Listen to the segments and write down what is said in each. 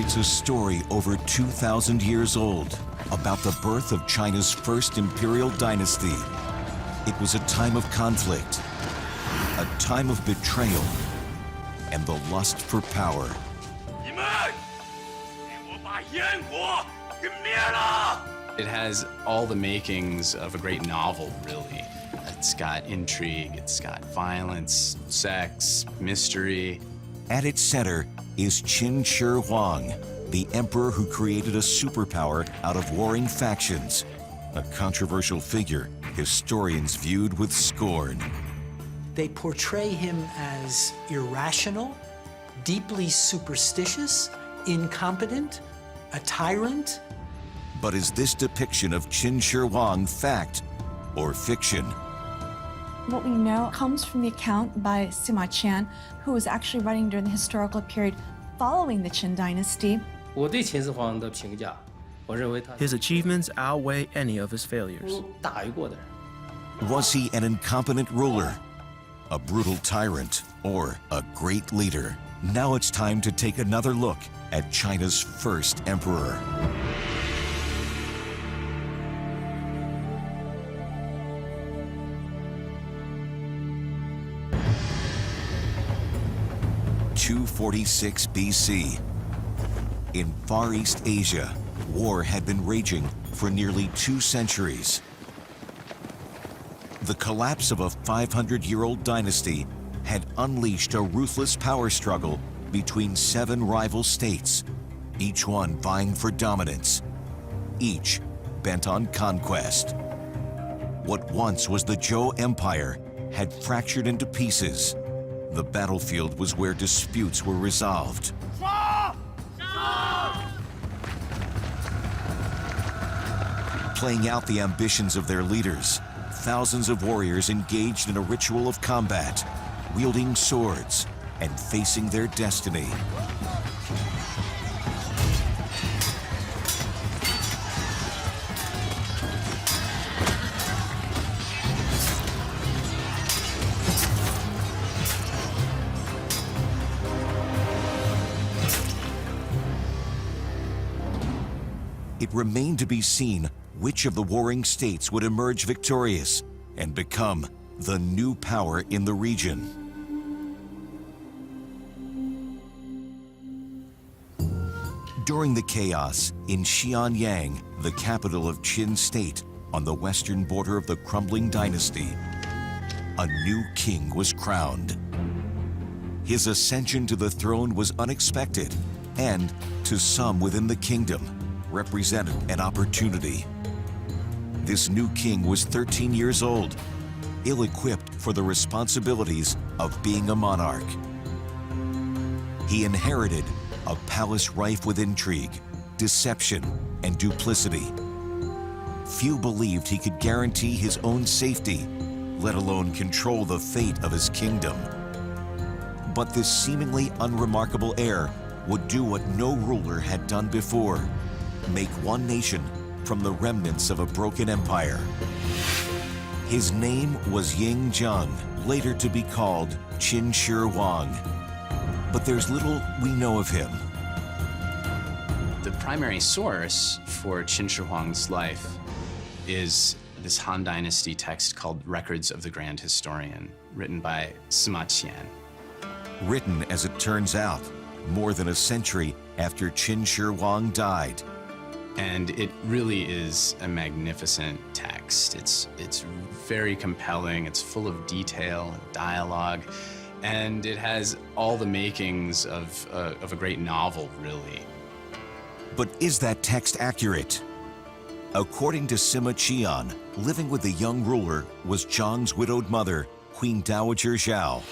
It's a story over 2,000 years old about the birth of China's first imperial dynasty. It was a time of conflict, a time of betrayal, and the lust for power. It has all the makings of a great novel, really. It's got intrigue, it's got violence, sex, mystery. At its center is Qin Shi Huang, the emperor who created a superpower out of warring factions, a controversial figure historians viewed with scorn. They portray him as irrational, deeply superstitious, incompetent, a tyrant. But is this depiction of Qin Shi Huang fact or fiction? What we know comes from the account by Sima Qian, who was actually writing during the historical period following the Qin dynasty. 我对秦始皇的评价，我认为他 His achievements outweigh any of his failures. 大于过的人。 Was he an incompetent ruler, a brutal tyrant, or a great leader? Now it's time to take another look at China's first emperor. (246 BC). In Far East Asia, war had been raging for nearly 2 centuries. The collapse of a 500-year-old dynasty had unleashed a ruthless power struggle between 7 rival states, each one vying for dominance, each bent on conquest. What once was the Zhou Empire had fractured into pieces. The battlefield was where disputes were resolved. Playing out the ambitions of their leaders, thousands of warriors engaged in a ritual of combat, wielding swords and facing their destiny. It remained to be seen which of the warring states would emerge victorious and become the new power in the region. During the chaos in Xianyang, the capital of Qin State, on the western border of the crumbling dynasty, a new king was crowned. His ascension to the throne was unexpected and, to some within the kingdom, represented an opportunity. This new king was 13 years old, ill-equipped for the responsibilities of being a monarch. He inherited a palace rife with intrigue, deception, and duplicity. Few believed he could guarantee his own safety, let alone control the fate of his kingdom. But this seemingly unremarkable heir would do what no ruler had done before: make one nation from the remnants of a broken empire. His name was Ying Zheng, later to be called Qin Shi Huang. But there's little we know of him. The primary source for Qin Shi Huang's life is this Han Dynasty text called Records of the Grand Historian, written by Sima Qian. Written, as it turns out, more than a century after Qin Shi Huang died. And it really is a magnificent text. It's very compelling, it's full of detail and dialogue, and it has all the makings of a great novel, really. But is that text accurate? According to Sima Qian, living with the young ruler was Zhang's widowed mother, Queen Dowager Zhao.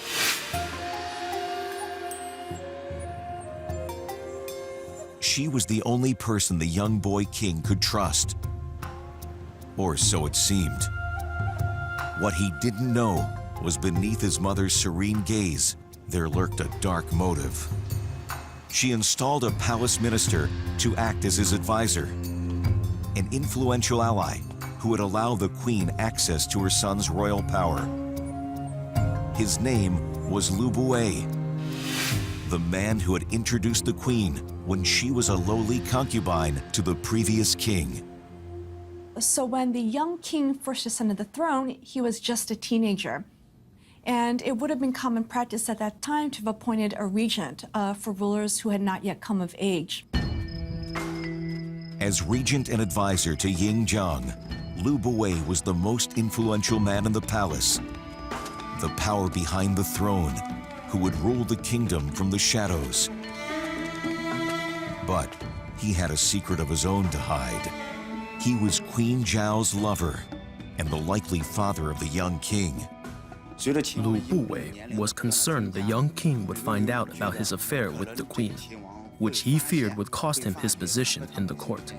She was the only person the young boy king could trust. Or so it seemed. What he didn't know was beneath his mother's serene gaze, there lurked a dark motive. She installed a palace minister to act as his advisor, an influential ally who would allow the queen access to her son's royal power. His name was Lu Bue. the man who had introduced the queen when she was a lowly concubine to the previous king. So when the young king first ascended the throne, he was just a teenager. And it would have been common practice at that time to have appointed a regent for rulers who had not yet come of age. As regent and advisor to Ying Zheng, Lu Buwei was the most influential man in the palace, the power behind the throne, who would rule the kingdom from the shadows. But he had a secret of his own to hide. He was Queen Zhao's lover and the likely father of the young king. Lu Buwei was concerned the young king would find out about his affair with the queen, which he feared would cost him his position in the court.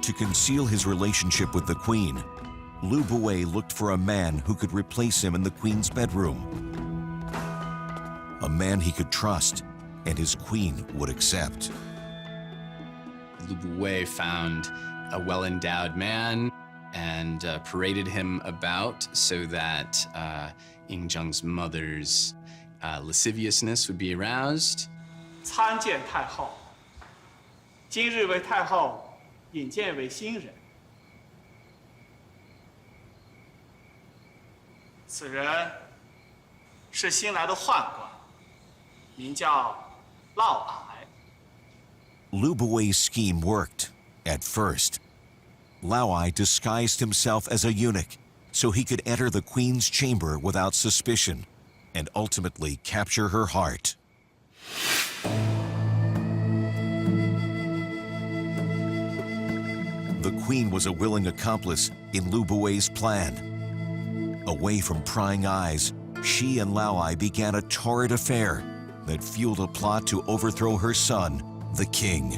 To conceal his relationship with the queen, Lu Buwei looked for a man who could replace him in the queen's bedroom. A man he could trust and his queen would accept. Lu Buwei found a well-endowed man and paraded him about so that Ying Zheng's mother's lasciviousness would be aroused. 参见太后，今日为太后引荐为新人。此人是新来的宦官，名叫嫪毐。 Lu Buwei's scheme worked at first. Laowai disguised himself as a eunuch so he could enter the queen's chamber without suspicion and ultimately capture her heart. The queen was a willing accomplice in Lu Buwei's plan. Away from prying eyes, she and Laowai began a torrid affair that fueled a plot to overthrow her son, the king.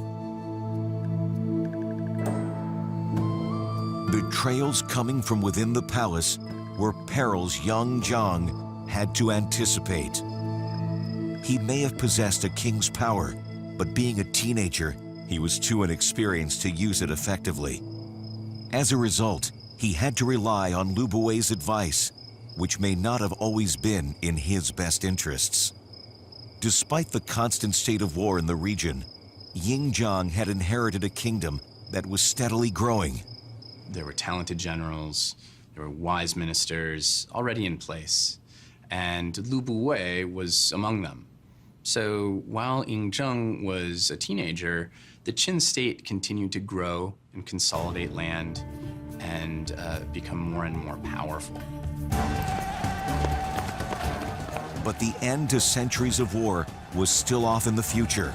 Betrayals coming from within the palace were perils young Zheng had to anticipate. He may have possessed a king's power, but being a teenager, he was too inexperienced to use it effectively. As a result, he had to rely on Lu Buwei's advice, which may not have always been in his best interests. Despite the constant state of war in the region, Ying Zheng had inherited a kingdom that was steadily growing. There were talented generals, there were wise ministers already in place, and Lu Buwei was among them. So while Ying Zheng was a teenager, the Qin state continued to grow and consolidate land and become more and more powerful. But the end to centuries of war was still off in the future.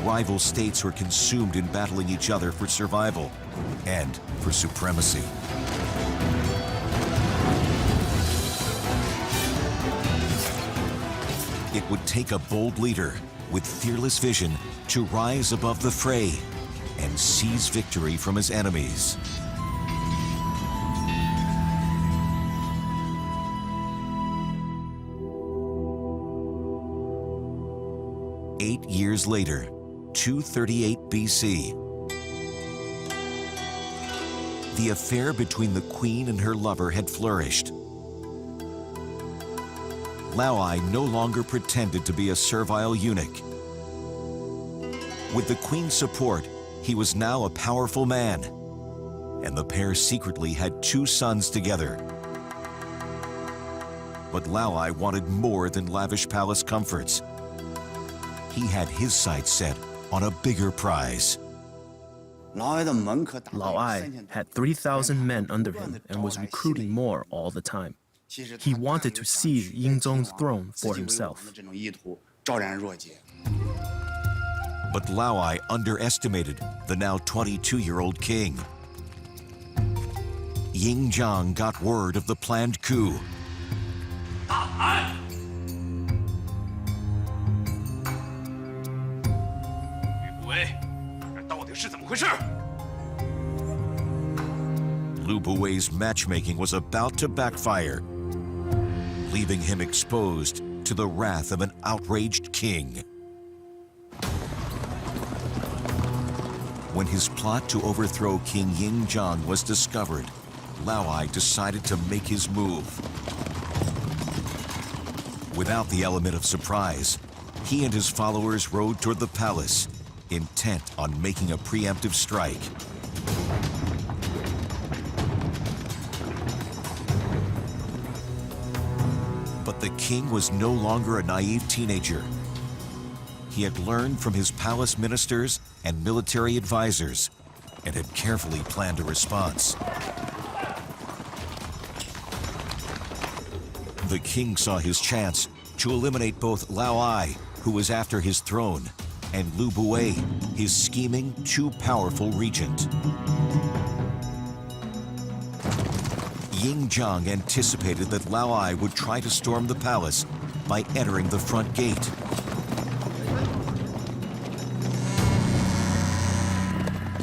Rival states were consumed in battling each other for survival and for supremacy. It would take a bold leader with fearless vision to rise above the fray and seize victory from his enemies. Eight years later, 238 BC, the affair between the queen and her lover had flourished. Laowai no longer pretended to be a servile eunuch. With the queen's support, he was now a powerful man, and the pair secretly had 2 sons together. But Laowai wanted more than lavish palace comforts. He had his sights set on a bigger prize. Laowai had 3,000 men under him and was recruiting more all the time. He wanted to seize Ying Zheng's throne for himself. But Laowai underestimated the now 22-year-old king. Ying Zheng got word of the planned coup. Lu Buwei's matchmaking was about to backfire, leaving him exposed to the wrath of an outraged king. When his plot to overthrow King Ying Zheng was discovered, Laowai decided to make his move. Without the element of surprise, he and his followers rode toward the palace, intent on making a preemptive strike. But the king was no longer a naive teenager. He had learned from his palace ministers and military advisors and had carefully planned a response. The king saw his chance to eliminate both Lao Ai, who was after his throne, and Lu Bui, his scheming, too powerful regent. Ying Zheng anticipated that Lao Ai would try to storm the palace by entering the front gate.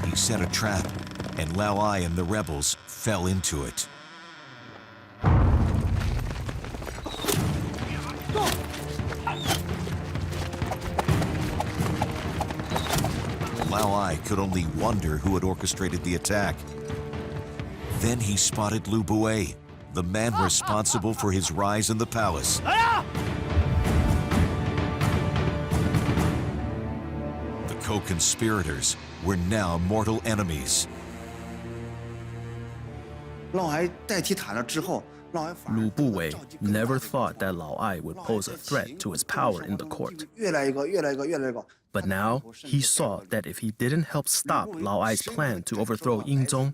He set a trap, and Lao Ai and the rebels fell into it. Lao Ai could only wonder who had orchestrated the attack. Then he spotted Lu Bui, the man responsible for his rise in the palace. The co-conspirators were now mortal enemies. Lu Bui never thought that Lao Ai would pose a threat to his power in the court. But now he saw that if he didn't help stop Lao Ai's plan to overthrow Ying Zheng,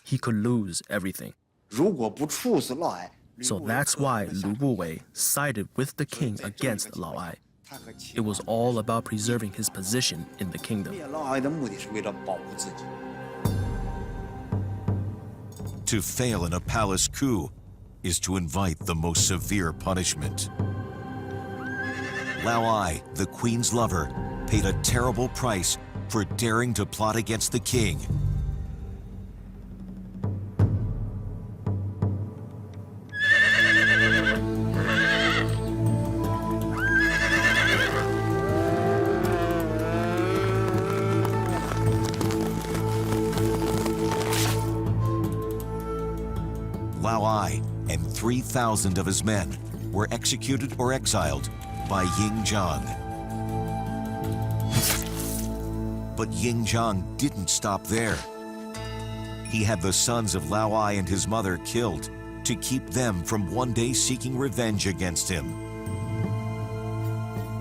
he could lose everything. So that's why Lu Bui sided with the king against Lao Ai. It was all about preserving his position in the kingdom. To fail in a palace coup is to invite the most severe punishment. Lao Ai, the queen's lover, paid a terrible price for daring to plot against the king. Lao Ai and 3,000 of his men were executed or exiled by Ying Zheng. But Ying Zheng didn't stop there. He had the sons of Lao Ai and his mother killed to keep them from one day seeking revenge against him.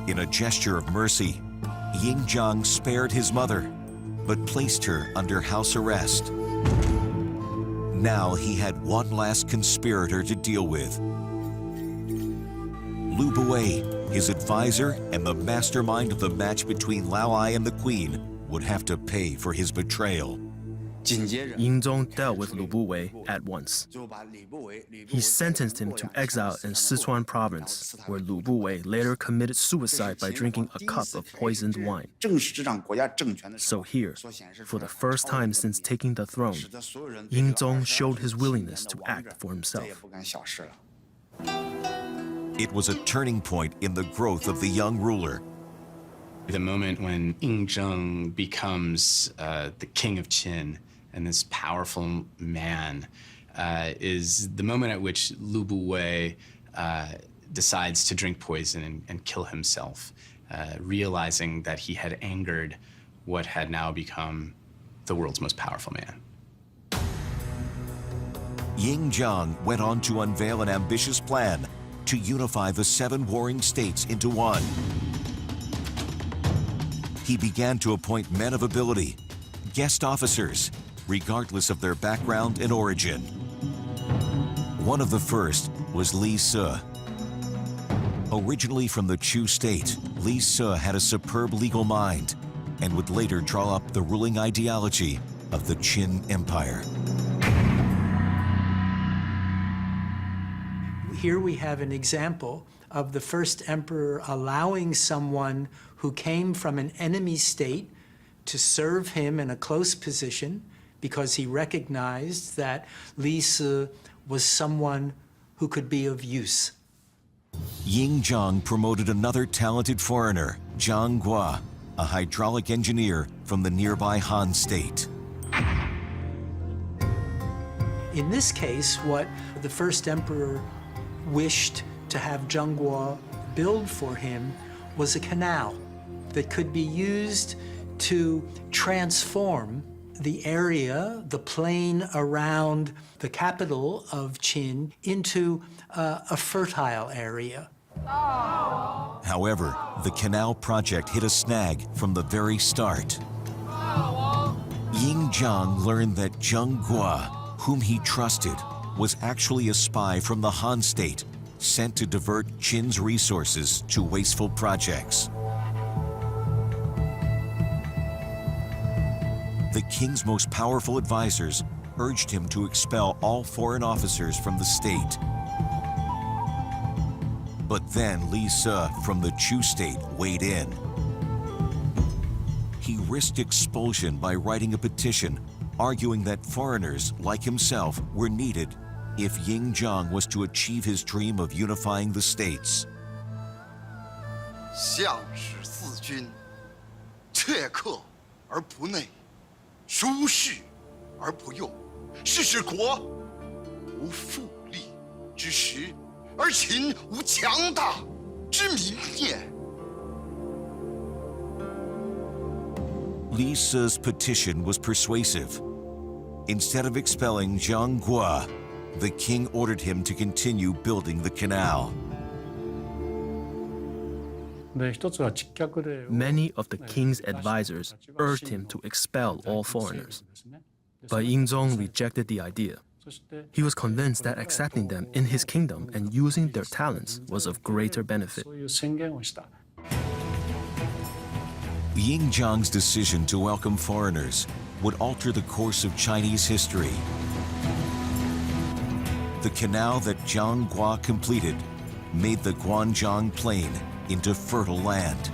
In a gesture of mercy, Ying Zheng spared his mother, but placed her under house arrest. Now he had one last conspirator to deal with. Lu Bui, his advisor and the mastermind of the match between Lao Ai and the queen, would have to pay for his betrayal. Ying Zheng dealt with Lu Bui at once. He sentenced him to exile in Sichuan province, where Lu Bui later committed suicide by drinking a cup of poisoned wine. So here, for the first time since taking the throne, Ying Zheng showed his willingness to act for himself. It was a turning point in the growth of the young ruler. The moment when Ying Zheng becomes the king of Qin and this powerful man is the moment at which Lu Bui decides to drink poison and kill himself, realizing that he had angered what had now become the world's most powerful man. Ying Zheng went on to unveil an ambitious plan to unify the 7 warring states into one. He began to appoint men of ability, guest officers, regardless of their background and origin. One of the first was Li Se. Originally from the Chu state, Li Se had a superb legal mind and would later draw up the ruling ideology of the Qin Empire. Here we have an example of the first emperor allowing someone who came from an enemy state to serve him in a close position because he recognized that Li Se was someone who could be of use. Ying Zheng promoted another talented foreigner, Zhang Guo, a hydraulic engineer from the nearby Han state. In this case, what the first emperor wished to have Zhang Guo build for him was a canal that could be used to transform the area, the plain around the capital of Qin, into a fertile area. However, the canal project hit a snag from the very start. Ying Zheng learned that Zheng Guo, whom he trusted, was actually a spy from the Han state, sent to divert Qin's resources to wasteful projects. The king's most powerful advisors urged him to expel all foreign officers from the state. But then Li Se from the Chu state weighed in. He risked expulsion by writing a petition arguing that foreigners like himself were needed if Ying Zheng was to achieve his dream of unifying the states. 相使四君，切克而不内，舒适而不用，是使国无富利之实，而秦无强大之民也。 Li Se's petition was persuasive. Instead of expelling Zheng Guo, the king ordered him to continue building the canal. Many of the king's advisors urged him to expel all foreigners. But Ying Zheng rejected the idea. He was convinced that accepting them in his kingdom and using their talents was of greater benefit. Ying Zheng's decision to welcome foreigners would alter the course of Chinese history. The canal that Zheng Guo completed made the Guanzhong Plain into fertile land.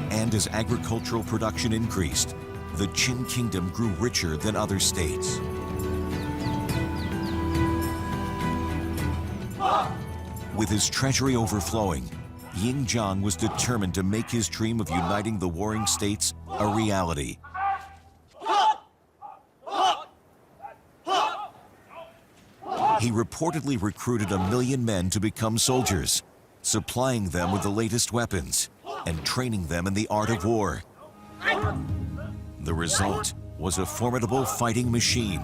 And as agricultural production increased, the Qin kingdom grew richer than other states. With his treasury overflowing, Ying Zheng was determined to make his dream of uniting the warring states a reality. He reportedly recruited 1 million men to become soldiers, supplying them with the latest weapons and training them in the art of war. The result was a formidable fighting machine.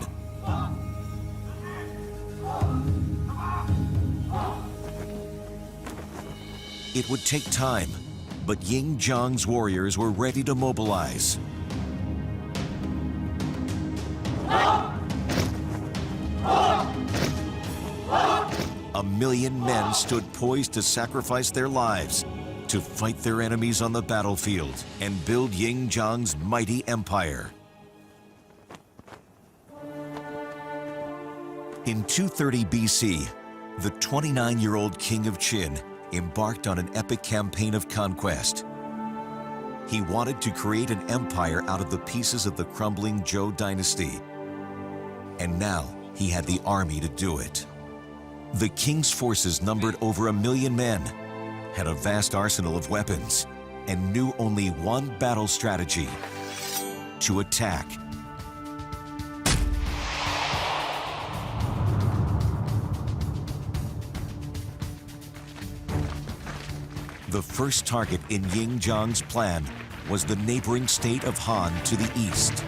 It would take time, but Ying Zheng's warriors were ready to mobilize. A million men stood poised to sacrifice their lives to fight their enemies on the battlefield and build Ying Zheng's mighty empire. In 230 BC, the 29-year-old king of Qin embarked on an epic campaign of conquest. He wanted to create an empire out of the pieces of the crumbling Zhou dynasty. And now he had the army to do it. The king's forces numbered over 1 million men, had a vast arsenal of weapons, and knew only one battle strategy: to attack. The first target in Ying Zheng's plan was the neighboring state of Han to the east.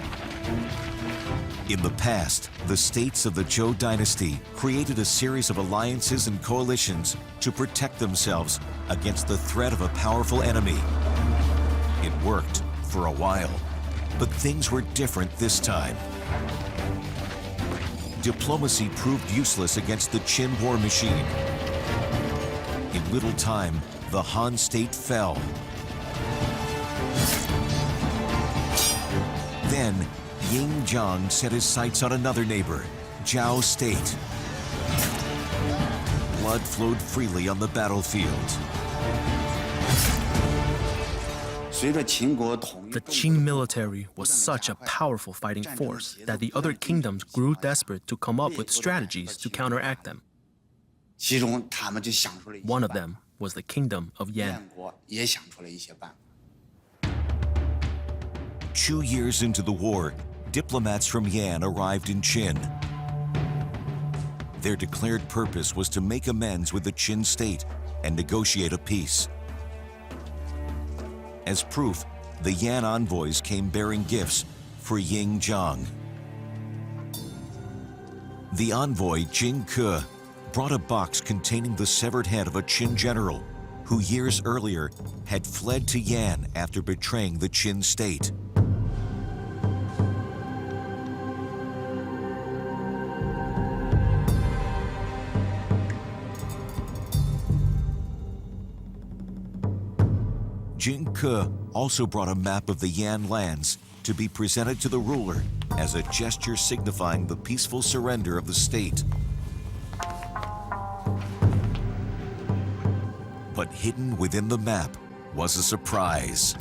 In the past, the states of the Zhou dynasty created a series of alliances and coalitions to protect themselves against the threat of a powerful enemy. It worked for a while, but things were different this time. Diplomacy proved useless against the Qin war machine. In little time, the Han state fell. Then, Ying Zheng set his sights on another neighbor, Zhao state. Blood flowed freely on the battlefield. The Qing military was such a powerful fighting force that the other kingdoms grew desperate to come up with strategies to counteract them. One of them was the kingdom of Yan. 2 years into the war, diplomats from Yan arrived in Qin. Their declared purpose was to make amends with the Qin state and negotiate a peace. As proof, the Yan envoys came bearing gifts for Ying Zheng. The envoy Jing Ke brought a box containing the severed head of a Qin general who years earlier had fled to Yan after betraying the Qin state. Jing Ke also brought a map of the Yan lands to be presented to the ruler as a gesture signifying the peaceful surrender of the state. But hidden within the map was a surprise.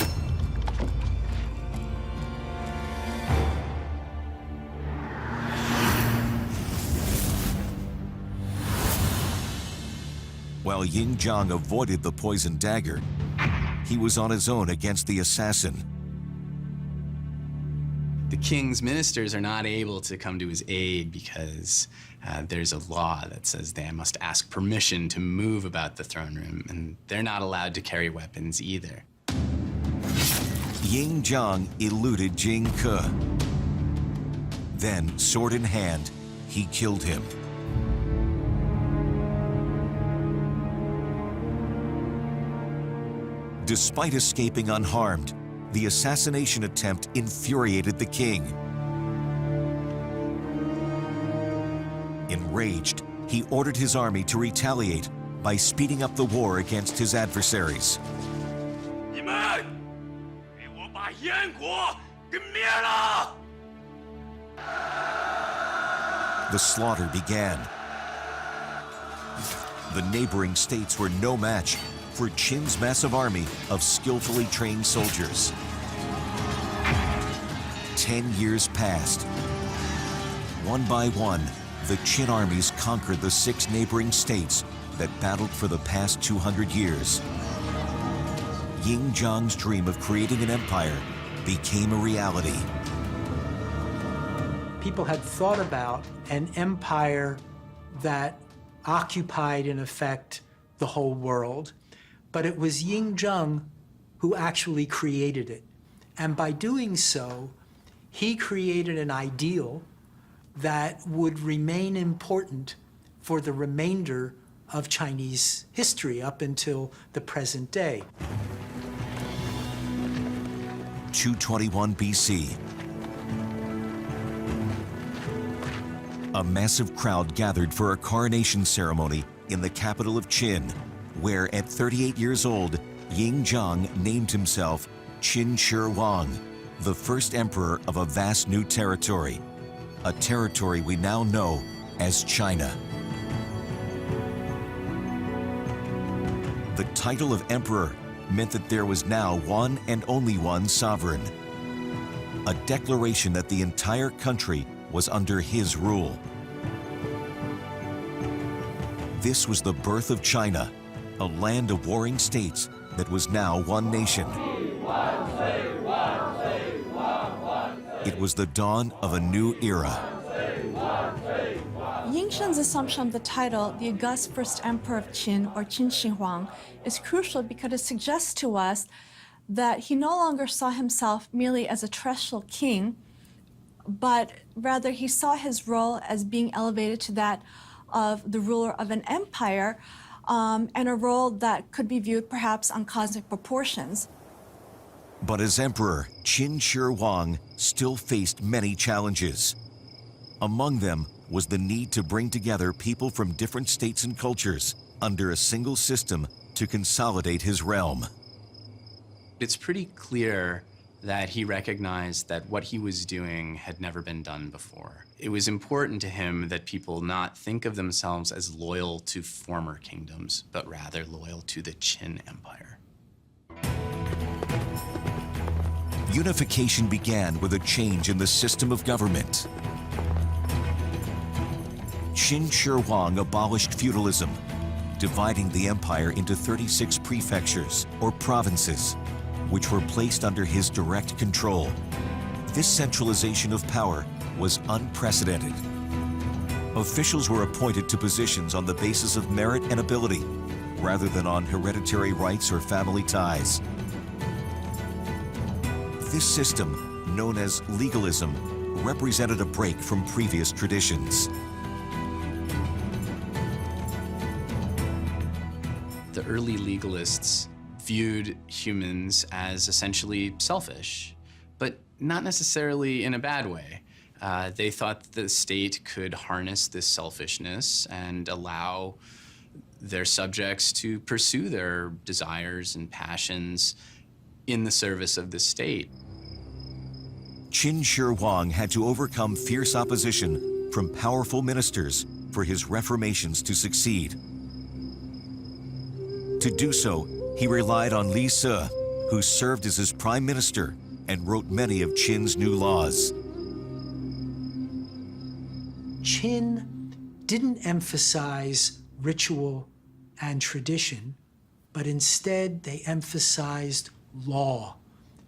While Ying Zheng avoided the poisoned dagger, he was on his own against the assassin. The king's ministers are not able to come to his aid because there's a law that says they must ask permission to move about the throne room, and they're not allowed to carry weapons either. Ying Zheng eluded Jing Ke. Then, sword in hand, he killed him. Despite escaping unharmed, the assassination attempt infuriated the king. Enraged, he ordered his army to retaliate by speeding up the war against his adversaries. The slaughter began. The neighboring states were no match for Qin's massive army of skillfully trained soldiers. 10 years passed. One by one, the Qin armies conquered the 6 neighboring states that battled for the past 200 years. Ying Zheng's dream of creating an empire became a reality. People had thought about an empire that occupied, in effect, the whole world. But it was Ying Zheng who actually created it. And by doing so, he created an ideal that would remain important for the remainder of Chinese history up until the present day. 221 BC. A massive crowd gathered for a coronation ceremony in the capital of Qin, where at 38 years old, Ying Zheng named himself Qin Shi Huang, the first emperor of a vast new territory, a territory we now know as China. The title of emperor meant that there was now one and only one sovereign, a declaration that the entire country was under his rule. This was the birth of China, a land of warring states that was now one nation. It was the dawn of a new era. Ying Zheng's assumption of the title, the august first emperor of Qin, or Qin Shi Huang, is crucial because it suggests to us that he no longer saw himself merely as a terrestrial king, but rather he saw his role as being elevated to that of the ruler of an empire, and a role that could be viewed perhaps on cosmic proportions. But as emperor, Qin Shi Huang still faced many challenges. Among them was the need to bring together people from different states and cultures under a single system to consolidate his realm. It's pretty clear that he recognized that what he was doing had never been done before. It was important to him that people not think of themselves as loyal to former kingdoms, but rather loyal to the Qin Empire. Unification began with a change in the system of government. Qin Shi Huang abolished feudalism, dividing the empire into 36 prefectures, or provinces, which were placed under his direct control. This centralization of power was unprecedented. Officials were appointed to positions on the basis of merit and ability, rather than on hereditary rights or family ties. This system, known as legalism, represented a break from previous traditions. The early legalists viewed humans as essentially selfish, but not necessarily in a bad way. They thought the state could harness this selfishness and allow their subjects to pursue their desires and passions in the service of the state. Qin Shi Huang had to overcome fierce opposition from powerful ministers for his reformations to succeed. To do so, he relied on Li Se, who served as his prime minister and wrote many of Qin's new laws. Qin didn't emphasize ritual and tradition, but instead they emphasized law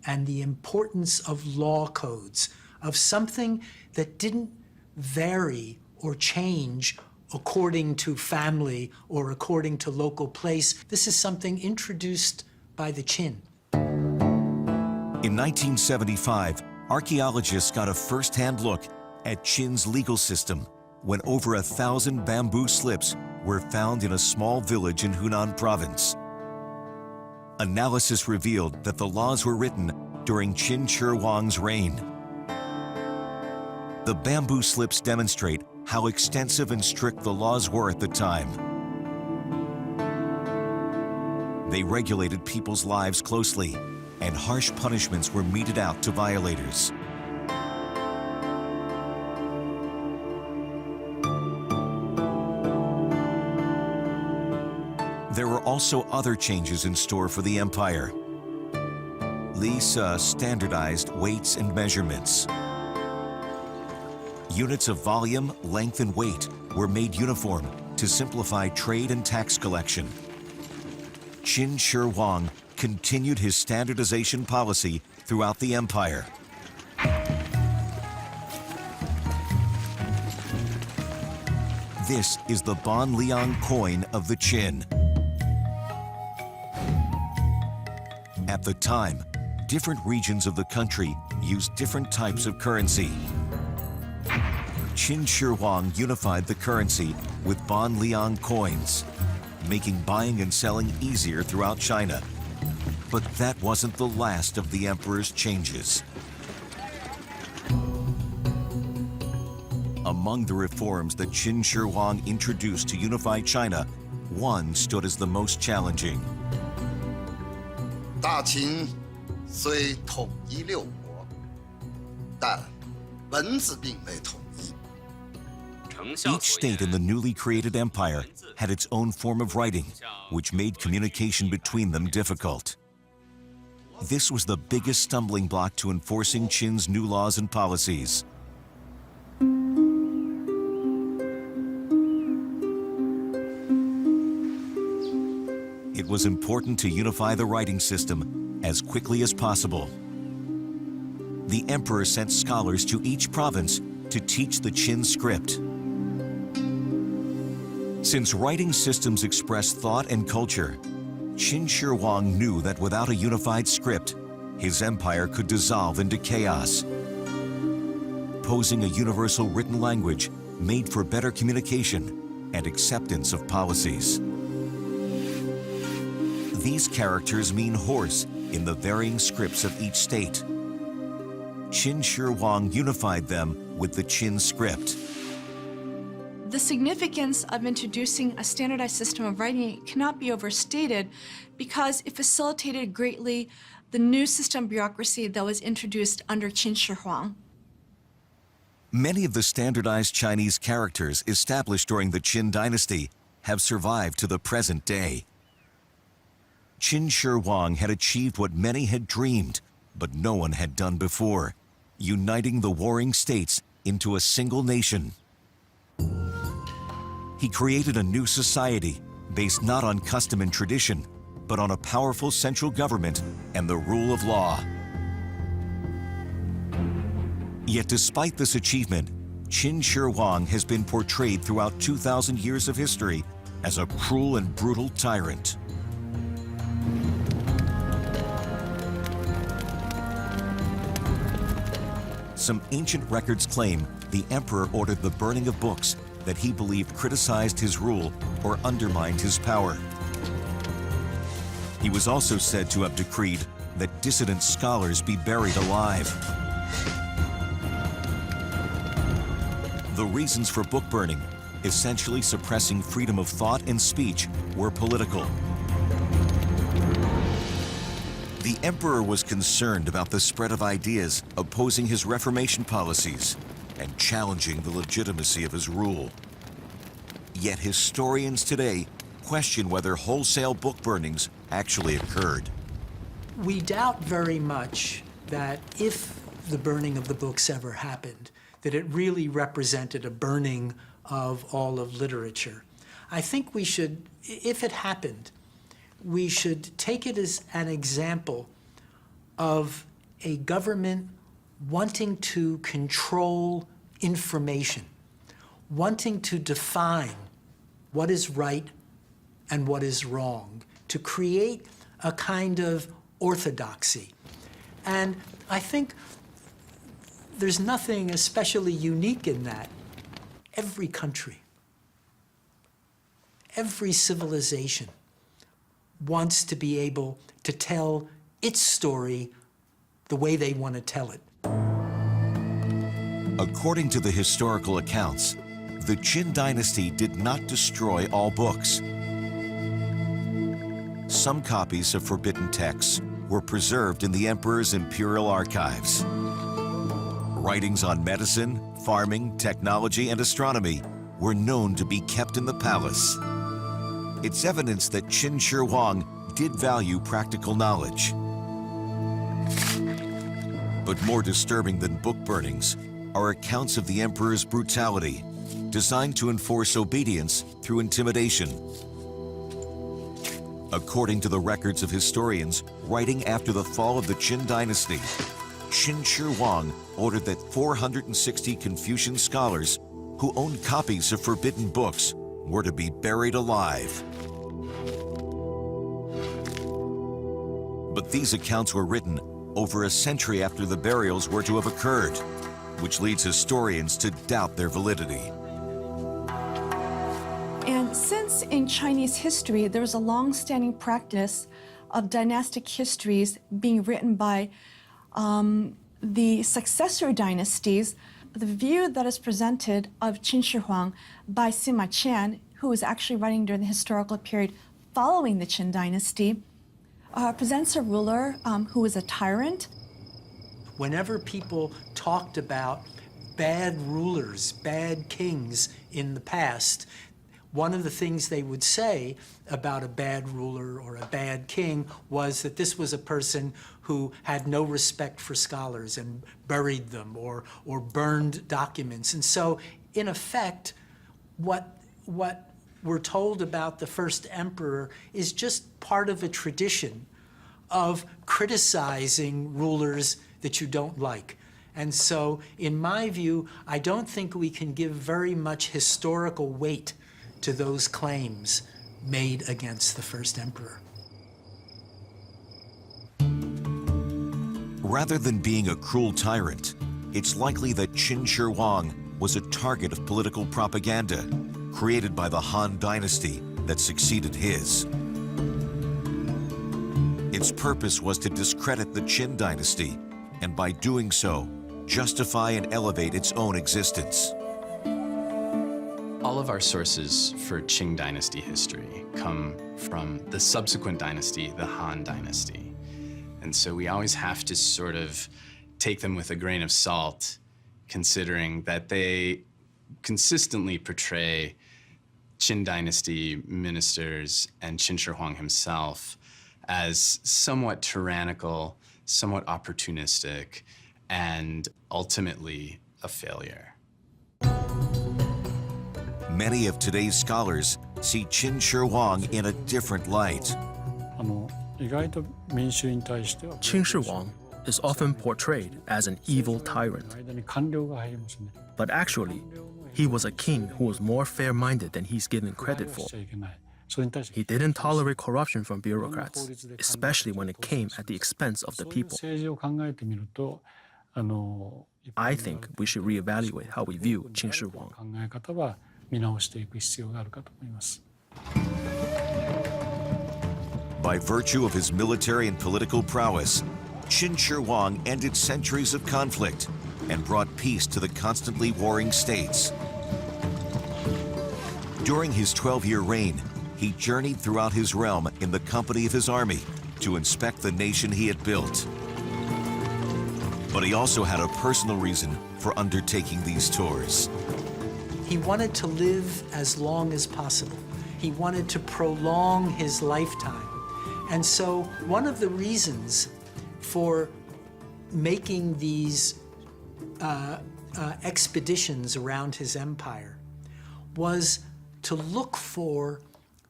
and the importance of law codes, of something that didn't vary or change according to family or according to local place. This is something introduced by the Qin. In 1975, archaeologists got a first-hand look at Qin's legal system when over 1,000 bamboo slips were found in a small village in Hunan province. Analysis revealed that the laws were written during Qin Shi Huang's reign. The bamboo slips demonstrate how extensive and strict the laws were at the time. They regulated people's lives closely, and harsh punishments were meted out to violators. There were also other changes in store for the empire. Li Se standardized weights and measurements. Units of volume, length, and weight were made uniform to simplify trade and tax collection. Qin Shi Huang continued his standardization policy throughout the empire. This is the Ban Liang coin of the Qin. At the time, different regions of the country used different types of currency. Qin Shi Huang unified the currency with Ban Liang coins, making buying and selling easier throughout China. But that wasn't the last of the emperor's changes. Among the reforms that Qin Shi Huang introduced to unify China, one stood as the most challenging. 大秦虽统一六国，但文字并未统一。 Each state in the newly created empire had its own form of writing, which made communication between them difficult. This was the biggest stumbling block to enforcing Qin's new laws and policies. It was important to unify the writing system as quickly as possible. The emperor sent scholars to each province to teach the Qin script. Since writing systems express thought and culture, Qin Shi Huang knew that without a unified script, his empire could dissolve into chaos. Posing a universal written language made for better communication and acceptance of policies. These characters mean horse in the varying scripts of each state. Qin Shi Huang unified them with the Qin script. The significance of introducing a standardized system of writing cannot be overstated because it facilitated greatly the new system bureaucracy that was introduced under Qin Shi Huang. Many of the standardized Chinese characters established during the Qin dynasty have survived to the present day. Qin Shi Huang had achieved what many had dreamed, but no one had done before, uniting the warring states into a single nation. He created a new society based not on custom and tradition, but on a powerful central government and the rule of law. Yet despite this achievement, Qin Shi Huang has been portrayed throughout 2,000 years of history as a cruel and brutal tyrant. Some ancient records claim the emperor ordered the burning of books that he believed criticized his rule or undermined his power. He was also said to have decreed that dissident scholars be buried alive. The reasons for book burning, essentially suppressing freedom of thought and speech, were political. The emperor was concerned about the spread of ideas opposing his Reformation policies and challenging the legitimacy of his rule. Yet historians today question whether wholesale book burnings actually occurred. We doubt very much that if the burning of the books ever happened, that it really represented a burning of all of literature. I think we should, if it happened, we should take it as an example of a government wanting to control information, wanting to define what is right and what is wrong, to create a kind of orthodoxy. And I think there's nothing especially unique in that. Every country, every civilization wants to be able to tell its story the way they want to tell it. According to the historical accounts, the Qin dynasty did not destroy all books. Some copies of forbidden texts were preserved in the emperor's imperial archives. Writings on medicine, farming, technology, and astronomy were known to be kept in the palace. It's evidence that Qin Shi Huang did value practical knowledge. But more disturbing than book burnings are accounts of the emperor's brutality, designed to enforce obedience through intimidation. According to the records of historians writing after the fall of the Qin dynasty, Qin Shi Huang ordered that 460 Confucian scholars who owned copies of forbidden books were to be buried alive. But these accounts were written over a century after the burials were to have occurred, which leads historians to doubt their validity. And since in Chinese history there is a long-standing practice of dynastic histories being written by the successor dynasties, the view that is presented of Qin Shi Huang by Sima Qian, who was actually writing during the historical period following the Qin dynasty, presents a ruler who was a tyrant. Whenever people talked about bad rulers, bad kings in the past, one of the things they would say about a bad ruler or a bad king was that this was a person who had no respect for scholars and buried them or burned documents. And so, in effect, what we're told about the first emperor is just part of a tradition of criticizing rulers that you don't like. And so, in my view, I don't think we can give very much historical weight to those claims made against the first emperor. Rather than being a cruel tyrant, it's likely that Qin Shi Huang was a target of political propaganda created by the Han dynasty that succeeded his. Its purpose was to discredit the Qin dynasty, and by doing so, justify and elevate its own existence. All of our sources for Qing dynasty history come from the subsequent dynasty, the Han dynasty. And so we always have to sort of take them with a grain of salt, considering that they consistently portray Qin dynasty ministers and Qin Shi Huang himself as somewhat tyrannical, somewhat opportunistic, and ultimately a failure. Many of today's scholars see Qin Shi Huang in a different light. Qin Shi Huang is often portrayed as an evil tyrant. But actually, He was a king who was more fair-minded than he's given credit for. He didn't tolerate corruption from bureaucrats, especially when it came at the expense of the people. I think we should reevaluate how we view Qin Shi Huang. By virtue of his military and political prowess, Qin Shi Huang ended centuries of conflict and brought peace to the constantly warring states. During his 12-year reign, he journeyed throughout his realm in the company of his army to inspect the nation he had built. But he also had a personal reason for undertaking these tours. He wanted to live as long as possible. He wanted to prolong his lifetime. And so one of the reasons for making these expeditions around his empire was to look for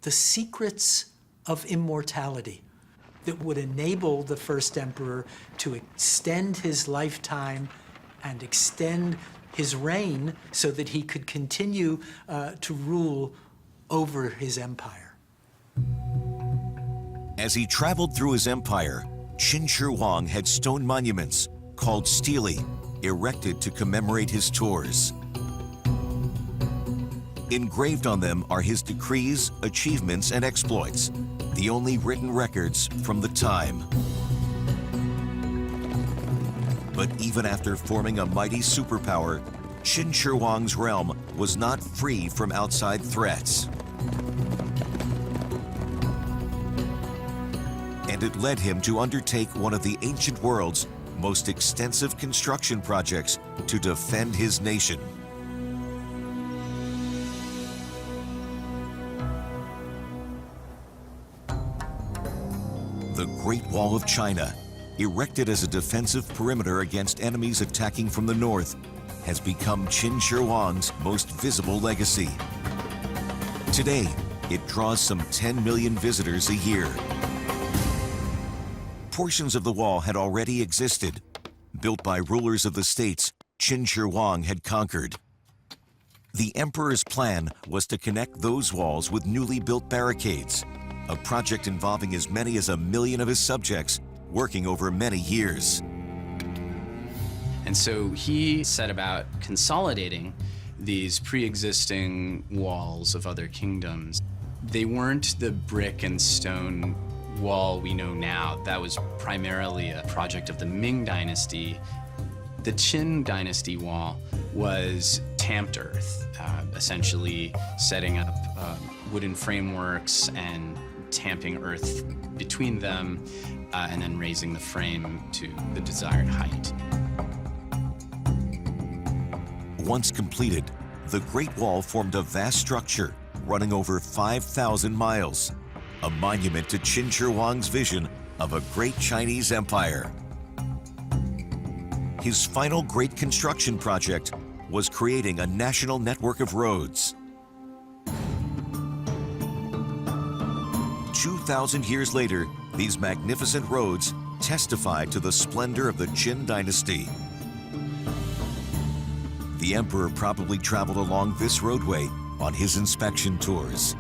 the secrets of immortality that would enable the first emperor to extend his lifetime and extend his reign so that he could continue to rule over his empire. As he traveled through his empire, Qin Shi Huang had stone monuments called stelae erected to commemorate his tours. Engraved on them are his decrees, achievements, and exploits, the only written records from the time. But even after forming a mighty superpower, Qin Shi Huang's realm was not free from outside threats. And it led him to undertake one of the ancient world's most extensive construction projects to defend his nation. The Great Wall of China, erected as a defensive perimeter against enemies attacking from the north, has become Qin Shi Huang's most visible legacy. Today, it draws some 10 million visitors a year. Portions of the wall had already existed, built by rulers of the states Qin Shi Huang had conquered. The emperor's plan was to connect those walls with newly built barricades, a project involving as many as 1 million of his subjects, working over many years. And so he set about consolidating these pre-existing walls of other kingdoms. They weren't the brick and stone wall we know now. That was primarily a project of the Ming Dynasty. The Qin Dynasty wall was tamped earth, essentially setting up wooden frameworks and tamping earth between them, and then raising the frame to the desired height. Once completed, the Great Wall formed a vast structure running over 5,000 miles, a monument to Qin Shi Huang's vision of a great Chinese empire. His final great construction project was creating a national network of roads. 2,000 years later, these magnificent roads testify to the splendor of the Qin dynasty. The emperor probably traveled along this roadway on his inspection tours.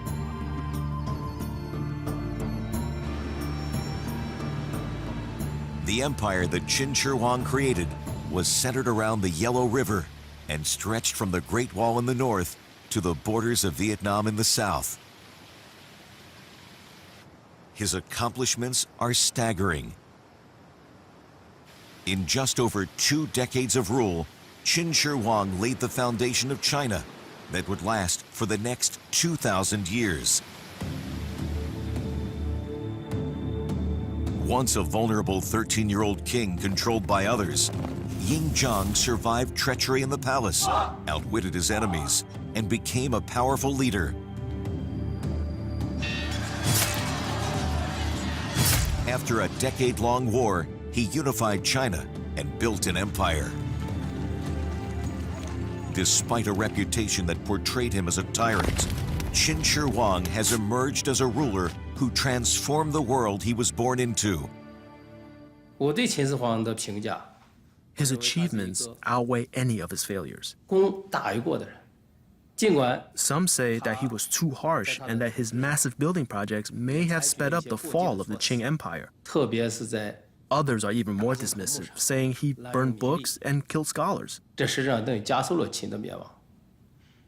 The empire that Qin Shi Huang created was centered around the Yellow River and stretched from the Great Wall in the north to the borders of Vietnam in the south. His accomplishments are staggering. In just over 2 decades of rule, Qin Shi Huang laid the foundation of China that would last for the next 2,000 years. Once a vulnerable 13-year-old king controlled by others, Ying Zheng survived treachery in the palace, outwitted his enemies, and became a powerful leader. After a decade-long war, he unified China and built an empire. Despite a reputation that portrayed him as a tyrant, Qin Shi Huang has emerged as a ruler who transformed the world he was born into. 我对秦始皇的评价， His achievements outweigh any of his failures. 功大于过的人。尽管 Some say that he was too harsh and that his massive building projects may have sped up the fall of the Qing Empire. 特别是在 Others are even more dismissive, saying he burned books and killed scholars. 这实际上等于加速了秦的灭亡。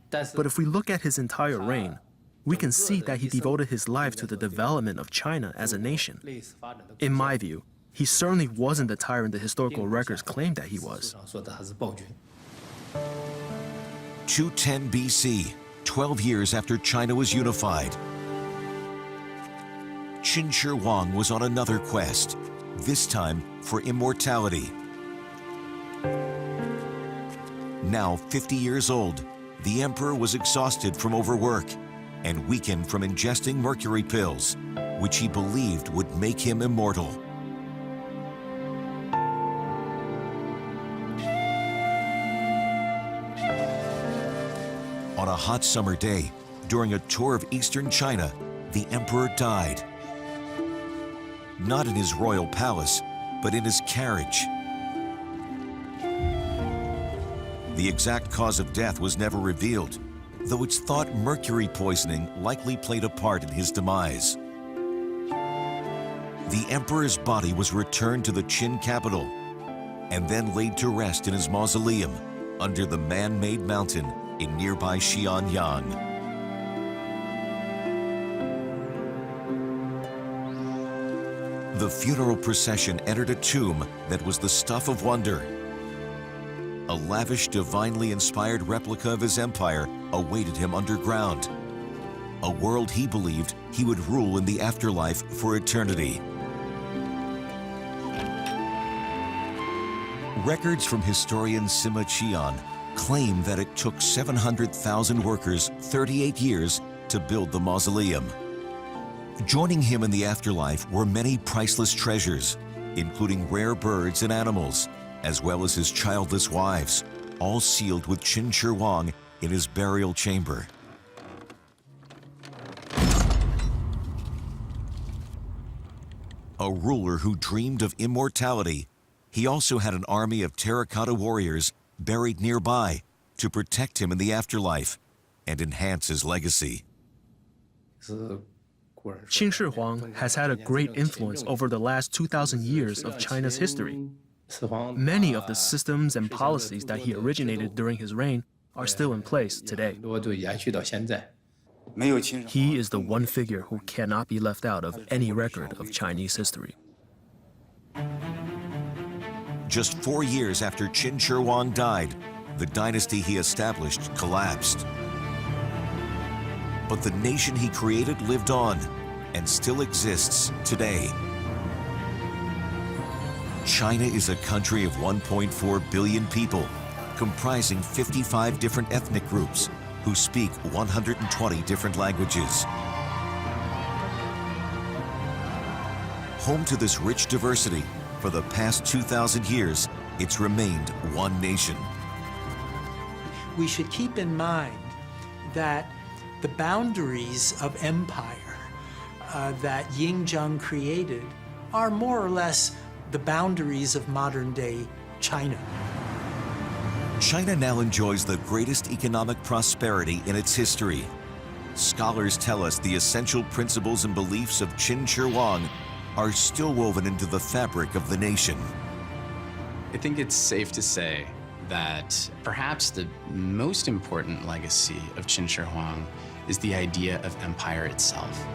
但是 But if we look at his entire reign, we can see that he devoted his life to the development of China as a nation. 类似发展的 In my view, he certainly wasn't the tyrant the historical records claim that he was. 说的还是暴君。 210 BC, 12 years after China was unified. Qin Shi Huang was on another quest, this time for immortality. Now 50 years old, the emperor was exhausted from overwork and weakened from ingesting mercury pills, which he believed would make him immortal. On a hot summer day, during a tour of eastern China, the emperor died. Not in his royal palace, but in his carriage. The exact cause of death was never revealed, though it's thought mercury poisoning likely played a part in his demise. The emperor's body was returned to the Qin capital and then laid to rest in his mausoleum under the man-made mountain in nearby Xianyang. The funeral procession entered a tomb that was the stuff of wonder. A lavish, divinely inspired replica of his empire awaited him underground, a world he believed he would rule in the afterlife for eternity. Records from historian Sima Qian claim that it took 700,000 workers 38 years to build the mausoleum. Joining him in the afterlife were many priceless treasures, including rare birds and animals, as well as his childless wives, all sealed with Qin Shi Huang in his burial chamber. A ruler who dreamed of immortality, he also had an army of terracotta warriors buried nearby to protect him in the afterlife and enhance his legacy. Qin Shi Huang has had a great influence over the last 2,000 years of China's history. Many of the systems and policies that he originated during his reign are still in place today. He is the one figure who cannot be left out of any record of Chinese history. Just 4 years after Qin Shi Huang died, the dynasty he established collapsed. But the nation he created lived on and still exists today. China is a country of 1.4 billion people, comprising 55 different ethnic groups who speak 120 different languages. Home to this rich diversity, for the past 2,000 years, it's remained one nation. We should keep in mind that the boundaries of empire that Ying Zheng created are more or less the boundaries of modern-day China. China now enjoys the greatest economic prosperity in its history. Scholars tell us the essential principles and beliefs of Qin Shi Huang are still woven into the fabric of the nation. I think it's safe to say that perhaps the most important legacy of Qin Shi Huang is the idea of empire itself.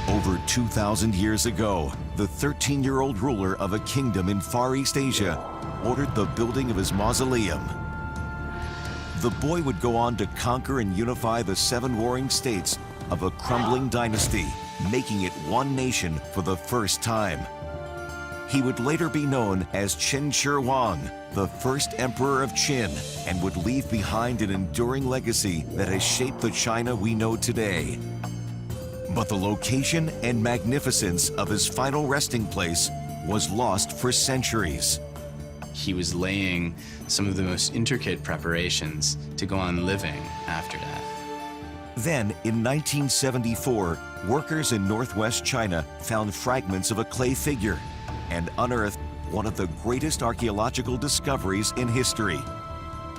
Over 2,000 years ago, the 13-year-old ruler of a kingdom in Far East Asia ordered the building of his mausoleum. The boy would go on to conquer and unify the 7 warring states of a crumbling dynasty, making it one nation for the first time. He would later be known as Qin Shi Huang, the first emperor of Qin, and would leave behind an enduring legacy that has shaped the China we know today. But the location and magnificence of his final resting place was lost for centuries. He was laying some of the most intricate preparations to go on living after death. Then, in 1974, workers in northwest China found fragments of a clay figure and unearthed one of the greatest archaeological discoveries in history.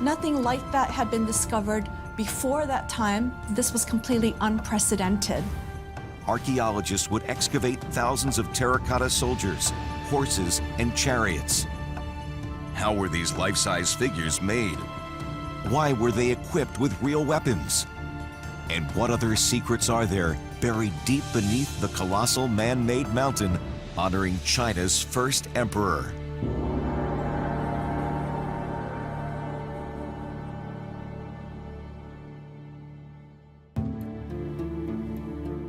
Nothing like that had been discovered before that time. This was completely unprecedented. Archaeologists would excavate thousands of terracotta soldiers, horses, and chariots. How were these life-size figures made? Why were they equipped with real weapons? And what other secrets are there buried deep beneath the colossal man-made mountain honoring China's first emperor?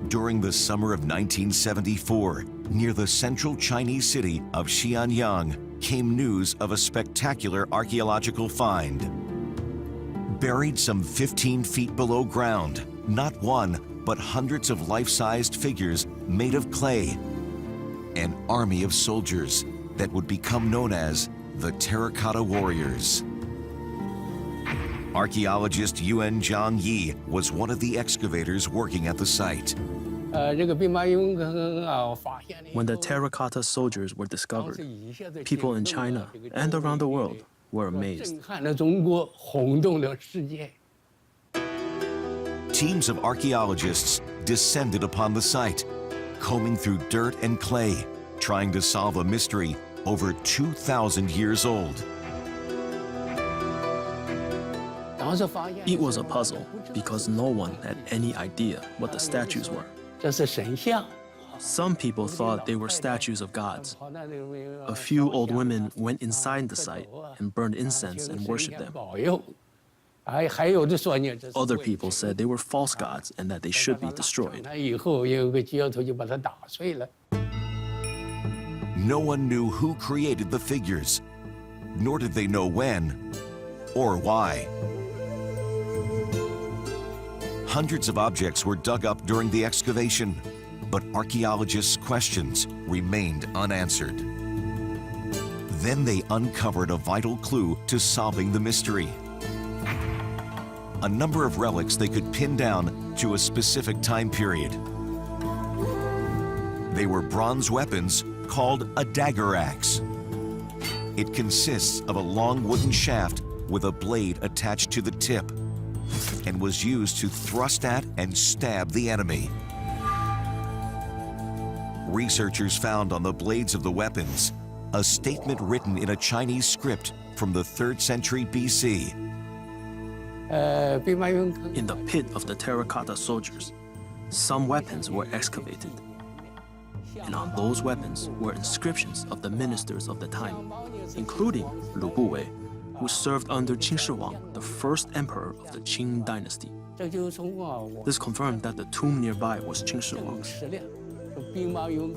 During the summer of 1974, near the central Chinese city of Xianyang, came news of a spectacular archaeological find. Buried some 15 feet below ground, not one, but hundreds of life-sized figures made of clay. An army of soldiers that would become known as the Terracotta Warriors. Archaeologist Ying Zheng was one of the excavators working at the site. When the terracotta soldiers were discovered, people in China and around the world were amazed. Teams of archaeologists descended upon the site, combing through dirt and clay, trying to solve a mystery over 2,000 years old. It was a puzzle because no one had any idea what the statues were. Some people thought they were statues of gods. A few old women went inside the site and burned incense and worshipped them. Other people said they were false gods and that they should be destroyed. No one knew who created the figures, nor did they know when or why. Hundreds of objects were dug up during the excavation, but archaeologists' questions remained unanswered. Then they uncovered a vital clue to solving the mystery. A number of relics they could pin down to a specific time period. They were bronze weapons called a dagger axe. It consists of a long wooden shaft with a blade attached to the tip and was used to thrust at and stab the enemy. Researchers found on the blades of the weapons a statement written in a Chinese script from the 3rd century BC. In the pit of the terracotta soldiers, some weapons were excavated. And on those weapons were inscriptions of the ministers of the time, including Lu Buwei, who served under Qin Shi Huang, the first emperor of the Qing dynasty. This confirmed that the tomb nearby was Qin Shi Huang's.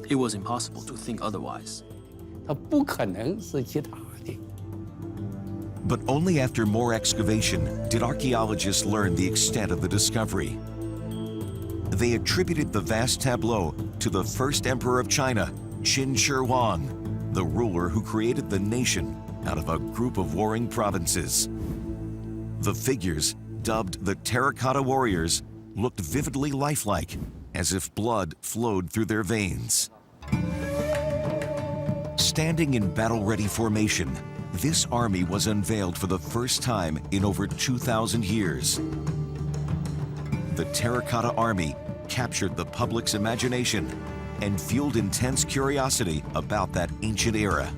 It was impossible to think otherwise. But only after more excavation did archaeologists learn the extent of the discovery. They attributed the vast tableau to the first emperor of China, Qin Shi Huang, the ruler who created the nation out of a group of warring provinces. The figures, dubbed the Terracotta Warriors, looked vividly lifelike, as if blood flowed through their veins. Standing in battle-ready formation, this army was unveiled for the first time in over 2,000 years. The Terracotta Army captured the public's imagination and fueled intense curiosity about that ancient era.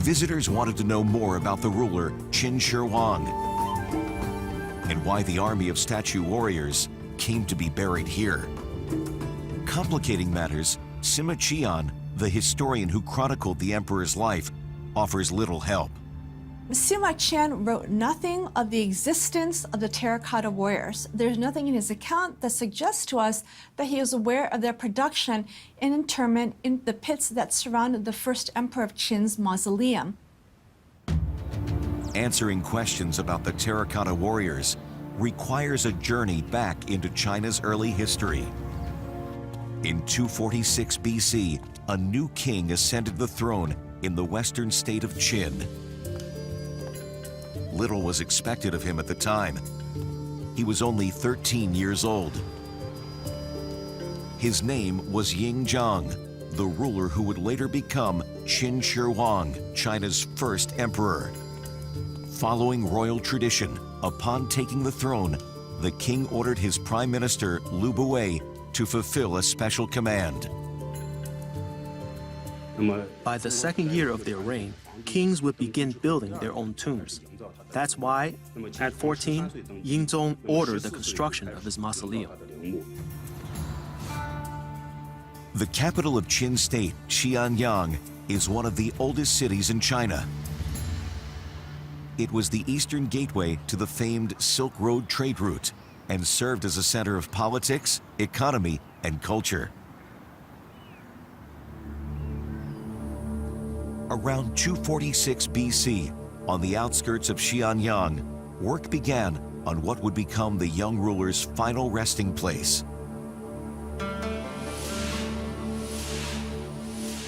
Visitors wanted to know more about the ruler Qin Shi Huang and why the army of statue warriors came to be buried here. Complicating matters, Sima Qian, the historian who chronicled the emperor's life, offers little help. Sima Qian wrote nothing of the existence of the Terracotta Warriors. There's nothing in his account that suggests to us that he was aware of their production and interment in the pits that surrounded the first emperor of Qin's mausoleum. Answering questions about the Terracotta Warriors requires a journey back into China's early history. In 246 BC, a new king ascended the throne in the western state of Qin. Little was expected of him at the time. He was only 13 years old. His name was Ying Zheng, the ruler who would later become Qin Shi Huang, China's first emperor. Following royal tradition, upon taking the throne, the king ordered his prime minister, Lu Buwei, to fulfill a special command. By the second year of their reign, kings would begin building their own tombs. That's why, at 14, Ying Zheng ordered the construction of his mausoleum. The capital of Qin State, Xianyang, is one of the oldest cities in China. It was the eastern gateway to the famed Silk Road trade route and served as a center of politics, economy, and culture. Around 246 BC, on the outskirts of Xianyang, work began on what would become the young ruler's final resting place.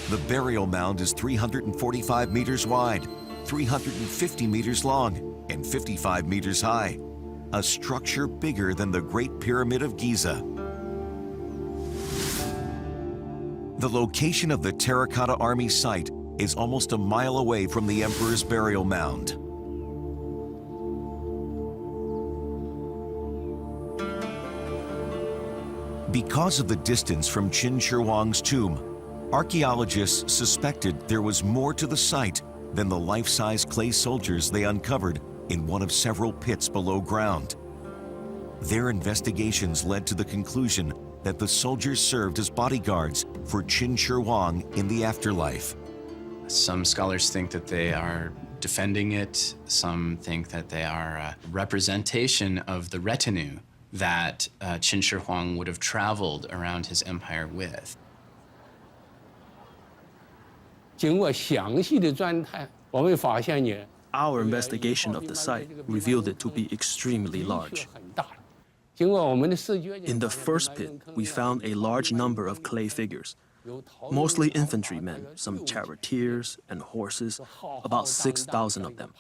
The burial mound is 345 meters wide, 350 meters long, and 55 meters high, a structure bigger than the Great Pyramid of Giza. The location of the Terracotta Army site is almost a mile away from the emperor's burial mound. Because of the distance from Qin Shi Huang's tomb, archaeologists suspected there was more to the site than the life-size clay soldiers they uncovered in one of several pits below ground. Their investigations led to the conclusion that the soldiers served as bodyguards for Qin Shi Huang in the afterlife. Some scholars think that they are defending it. Some think that they are a representation of the retinue that Qin Shi Huang would have traveled around his empire with. Our investigation of the site revealed it to be extremely large. In the first pit, we found a large number of clay figures, mostly infantrymen, some charioteers and horses, about 6,000 of them.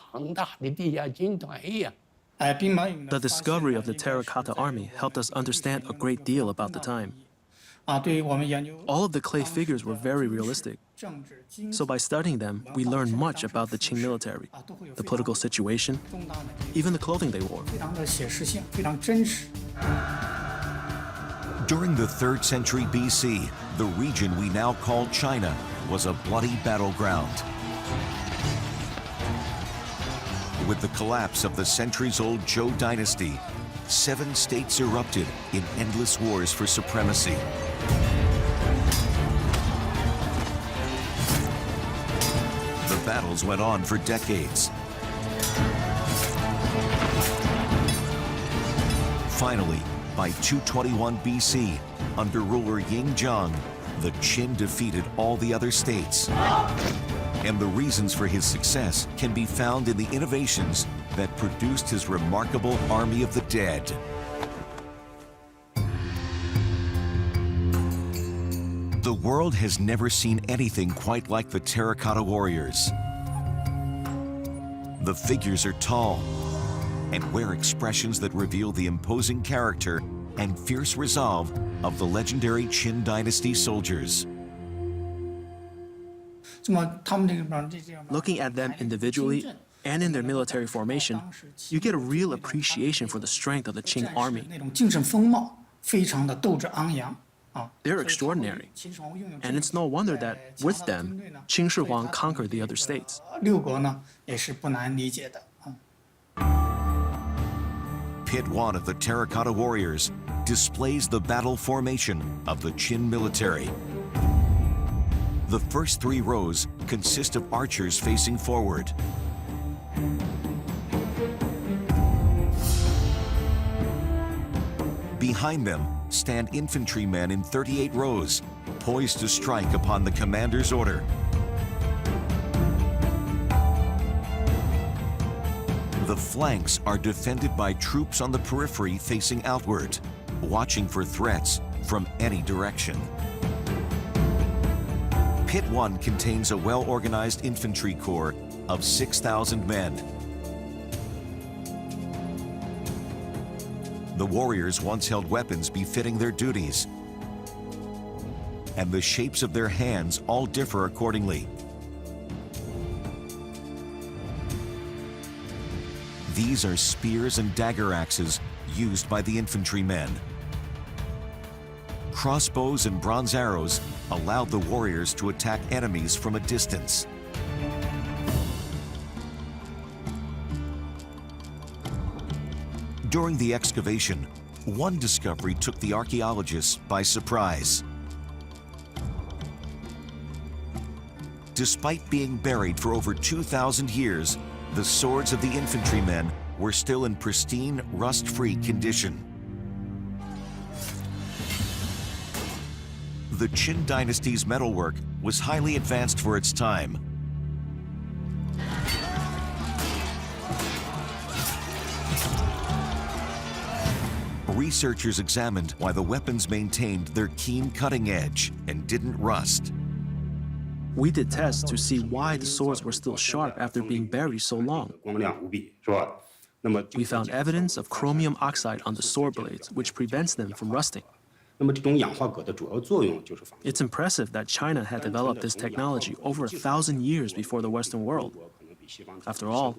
The discovery of the Terracotta Army helped us understand a great deal about the time. All of the clay figures were very realistic. So by studying them, we learned much about the Qing military, the political situation, even the clothing they wore. During the 3rd century BC, the region we now call China was a bloody battleground. With the collapse of the centuries-old Zhou dynasty, 7 states erupted in endless wars for supremacy. The battles went on for decades. Finally, by 221 BC, under ruler Ying Zheng, the Qin defeated all the other states. And the reasons for his success can be found in the innovations that produced his remarkable army of the dead. The world has never seen anything quite like the Terracotta Warriors. The figures are tall and wear expressions that reveal the imposing character and fierce resolve of the legendary Qin dynasty soldiers. Looking at them individually and in their military formation, you get a real appreciation for the strength of the Qing army. They're extraordinary, and it's no wonder that, with them, Qin Shi Huang conquered the other states. Pit 1 of the Terracotta Warriors displays the battle formation of the Qin military. The first 3 rows consist of archers facing forward. Behind them stand infantrymen in 38 rows, poised to strike upon the commander's order. The flanks are defended by troops on the periphery facing outward, watching for threats from any direction. Pit 1 contains a well-organized infantry corps of 6,000 men. The warriors once held weapons befitting their duties. and the shapes of their hands all differ accordingly. These are spears and dagger axes used by the infantrymen. Crossbows and bronze arrows allowed the warriors to attack enemies from a distance. During the excavation, one discovery took the archaeologists by surprise. Despite being buried for over 2,000 years, the swords of the infantrymen were still in pristine, rust-free condition. The Qin dynasty's metalwork was highly advanced for its time. Researchers examined why the weapons maintained their keen cutting edge and didn't rust. We did tests to see why the swords were still sharp after being buried so long. We found evidence of chromium oxide on the sword blades, which prevents them from rusting. It's impressive that China had developed this technology over 1,000 years before the Western world. After all,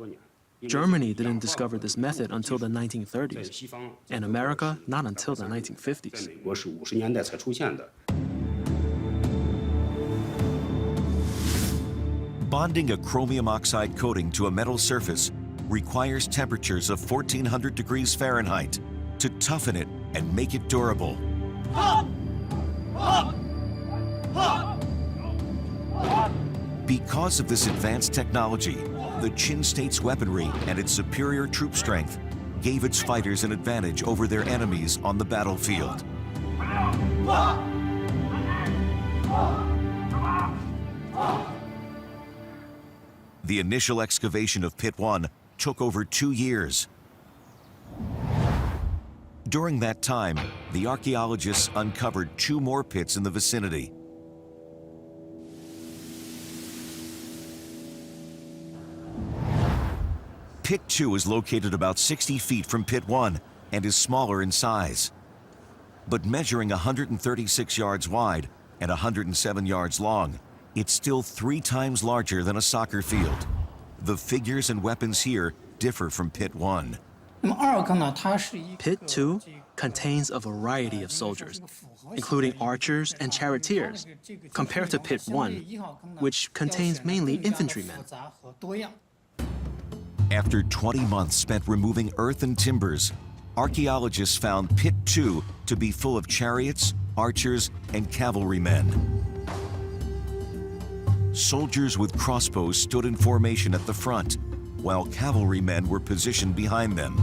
Germany didn't discover this method until the 1930s, and America not until the 1950s. Bonding a chromium oxide coating to a metal surface requires temperatures of 1,400 degrees Fahrenheit to toughen it and make it durable. Because of this advanced technology, the Qin state's weaponry and its superior troop strength gave its fighters an advantage over their enemies on the battlefield. The initial excavation of Pit 1 took over 2 years. During that time, the archaeologists uncovered 2 more pits in the vicinity. Pit 2 is located about 60 feet from Pit 1 and is smaller in size. But measuring 136 yards wide and 107 yards long, it's still 3 times larger than a soccer field. The figures and weapons here differ from Pit 1. Pit 2 contains a variety of soldiers, including archers and charioteers, compared to Pit 1, which contains mainly infantrymen. After 20 months spent removing earth and timbers, archaeologists found Pit 2 to be full of chariots, archers, and cavalrymen. Soldiers with crossbows stood in formation at the front, while cavalrymen were positioned behind them.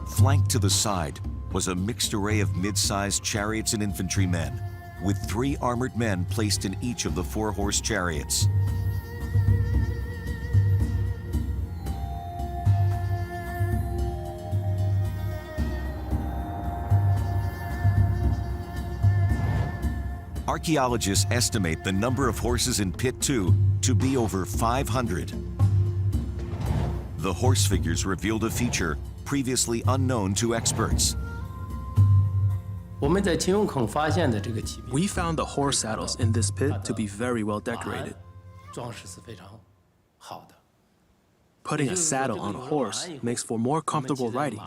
Flanked to the side was a mixed array of mid-sized chariots and infantrymen, with 3 armored men placed in each of the 4-horse chariots. Archaeologists estimate the number of horses in Pit 2 to be over 500. The horse figures revealed a feature previously unknown to experts. We found the horse saddles in this pit to be very well decorated. Putting a saddle on a horse makes for more comfortable riding,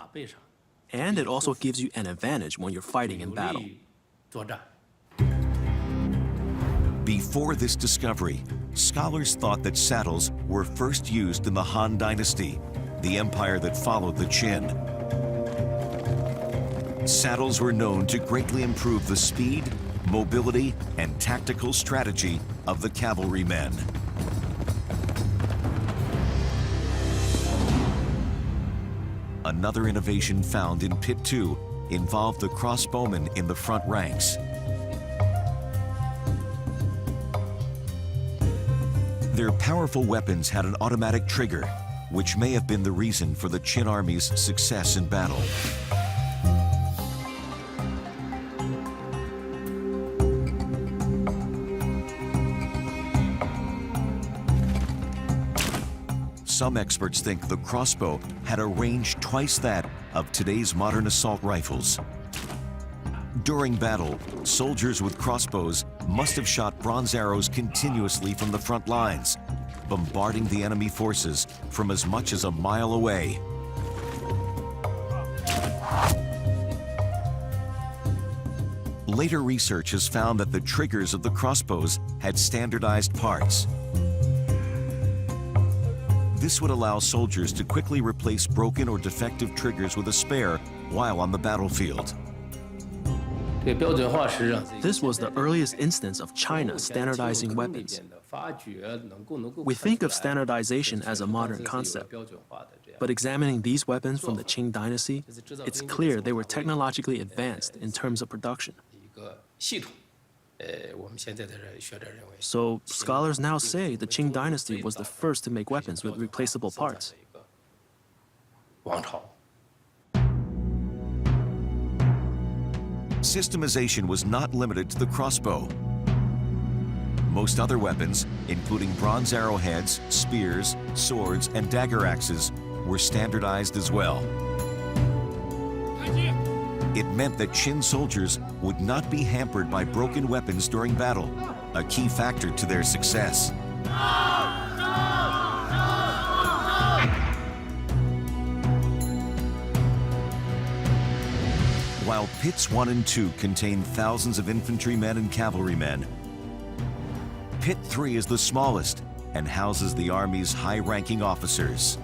and it also gives you an advantage when you're fighting in battle. Before this discovery, scholars thought that saddles were first used in the Han Dynasty, the empire that followed the Qin. Saddles were known to greatly improve the speed, mobility, and tactical strategy of the cavalrymen. Another innovation found in Pit 2 involved the crossbowmen in the front ranks. Their powerful weapons had an automatic trigger, which may have been the reason for the Qin army's success in battle. Some experts think the crossbow had a range twice that of today's modern assault rifles. During battle, soldiers with crossbows must have shot bronze arrows continuously from the front lines, bombarding the enemy forces from as much as a mile away. Later research has found that the triggers of the crossbows had standardized parts. This would allow soldiers to quickly replace broken or defective triggers with a spare while on the battlefield. This was the earliest instance of China standardizing weapons. We think of standardization as a modern concept, but examining these weapons from the Qing dynasty, it's clear they were technologically advanced in terms of production. So scholars now say the Qing dynasty was the first to make weapons with replaceable parts. Systemization was not limited to the crossbow. Most other weapons, including bronze arrowheads, spears, swords, and dagger axes, were standardized as well. It meant that Qin soldiers would not be hampered by broken weapons during battle, a key factor to their success. While Pits 1 and 2 contain thousands of infantrymen and cavalrymen, Pit 3 is the smallest and houses the Army's high-ranking officers.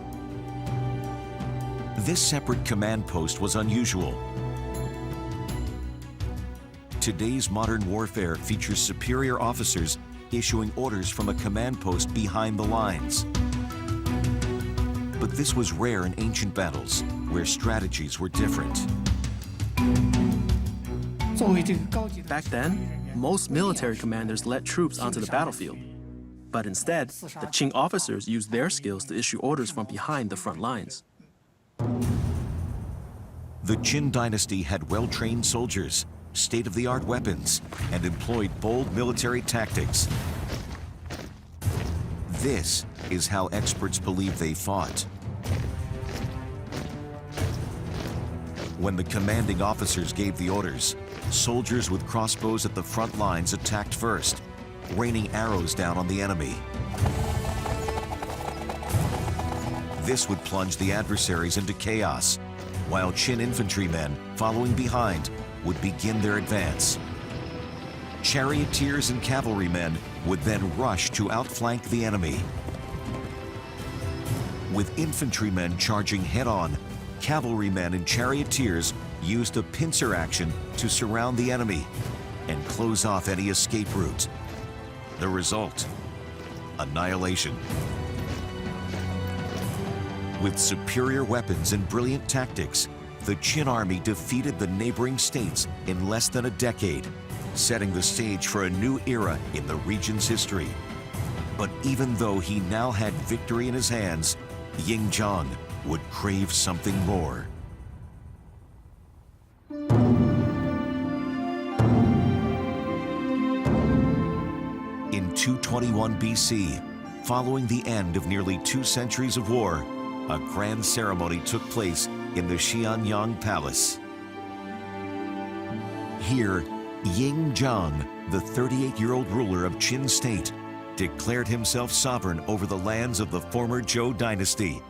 This separate command post was unusual. Today's modern warfare features superior officers issuing orders from a command post behind the lines. But this was rare in ancient battles, where strategies were different. Back then, most military commanders led troops onto the battlefield. But instead, the Qing officers used their skills to issue orders from behind the front lines. The Qin dynasty had well-trained soldiers, state-of-the-art weapons, and employed bold military tactics. This is how experts believe they fought. When the commanding officers gave the orders, soldiers with crossbows at the front lines attacked first, raining arrows down on the enemy. This would plunge the adversaries into chaos, while Qin infantrymen, following behind, would begin their advance. Charioteers and cavalrymen would then rush to outflank the enemy. With infantrymen charging head-on, cavalrymen and charioteers used a pincer action to surround the enemy and close off any escape route. The result: annihilation. With superior weapons and brilliant tactics, the Qin army defeated the neighboring states in less than a decade, setting the stage for a new era in the region's history. But even though he now had victory in his hands, Ying Zheng would crave something more. In 221 BC, following the end of nearly 2 centuries of war, a grand ceremony took place in the Xianyang Palace. Here, Ying Zheng, the 38-year-old ruler of Qin State, declared himself sovereign over the lands of the former Zhou dynasty.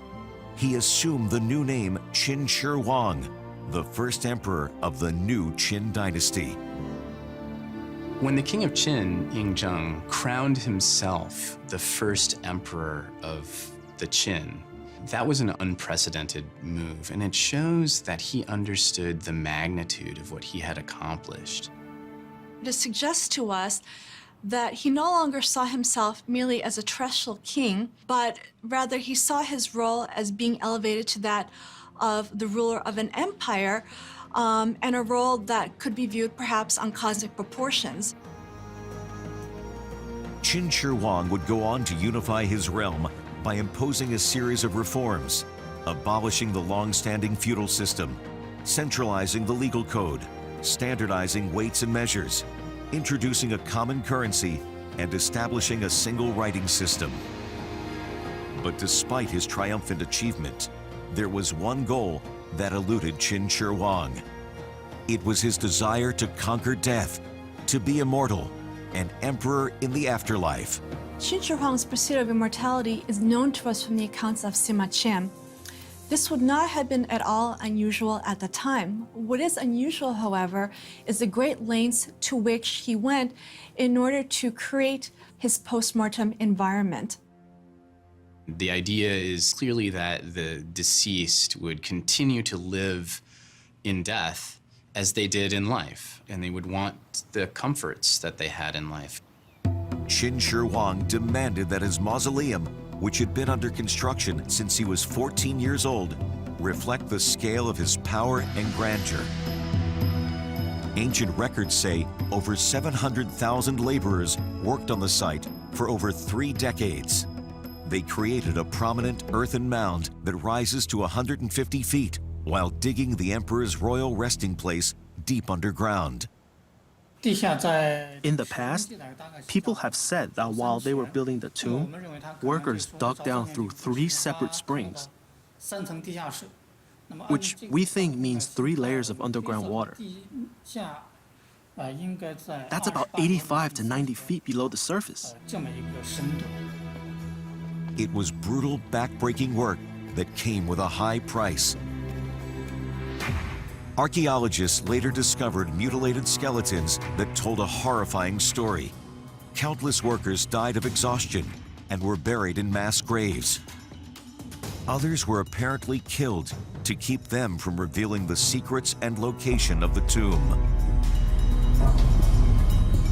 He assumed the new name Qin Shi Huang, the first emperor of the new Qin dynasty. When the king of Qin, Ying Zheng, crowned himself the first emperor of the Qin, that was an unprecedented move, and it shows that he understood the magnitude of what he had accomplished. It suggests to us that he no longer saw himself merely as a terrestrial king, but rather he saw his role as being elevated to that of the ruler of an empire, and a role that could be viewed perhaps on cosmic proportions. Qin Shi Huang would go on to unify his realm by imposing a series of reforms, abolishing the long-standing feudal system, centralizing the legal code, standardizing weights and measures, introducing a common currency, and establishing a single writing system. But despite his triumphant achievement, there was one goal that eluded Qin Shi Huang: It was his desire to conquer death, to be immortal, an emperor in the afterlife. Qin Shi Huang's pursuit of immortality is known to us from the accounts of Sima Qian. This would not have been at all unusual at the time. What is unusual, however, is the great lengths to which he went in order to create his post-mortem environment. The idea is clearly that the deceased would continue to live in death as they did in life, and they would want the comforts that they had in life. Qin Shi Huang demanded that his mausoleum, which had been under construction since he was 14 years old, reflect the scale of his power and grandeur. Ancient records say over 700,000 laborers worked on the site for over 3 decades. They created a prominent earthen mound that rises to 150 feet while digging the emperor's royal resting place deep underground. In the past, people have said that while they were building the tomb, workers dug down through 3 separate springs, which we think means 3 layers of underground water. That's about 85 to 90 feet below the surface. It was brutal, back-breaking work that came with a high price. Archaeologists later discovered mutilated skeletons that told a horrifying story. Countless workers died of exhaustion and were buried in mass graves. Others were apparently killed to keep them from revealing the secrets and location of the tomb.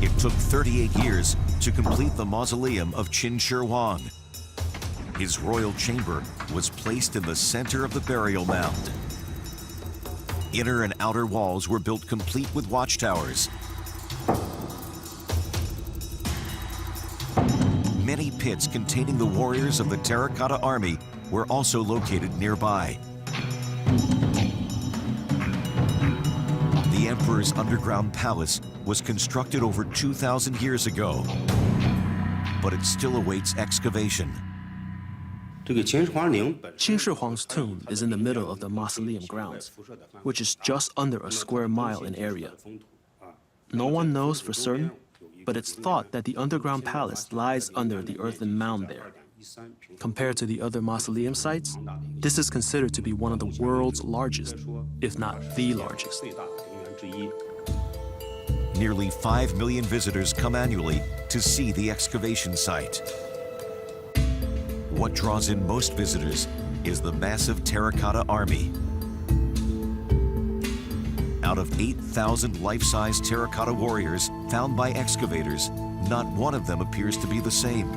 It took 38 years to complete the mausoleum of Qin Shi Huang. His royal chamber was placed in the center of the burial mound. Inner and outer walls were built complete with watchtowers. Many pits containing the warriors of the Terracotta Army were also located nearby. The emperor's underground palace was constructed over 2,000 years ago, but it still awaits excavation. Qin Shi Huang's tomb is in the middle of the mausoleum grounds, which is just under a square mile in area. No one knows for certain, but it's thought that the underground palace lies under the earthen mound there. Compared to the other mausoleum sites, this is considered to be one of the world's largest, if not the largest. Nearly 5 million visitors come annually to see the excavation site. What draws in most visitors is the massive Terracotta Army. Out of 8,000 life-size terracotta warriors found by excavators, not one of them appears to be the same.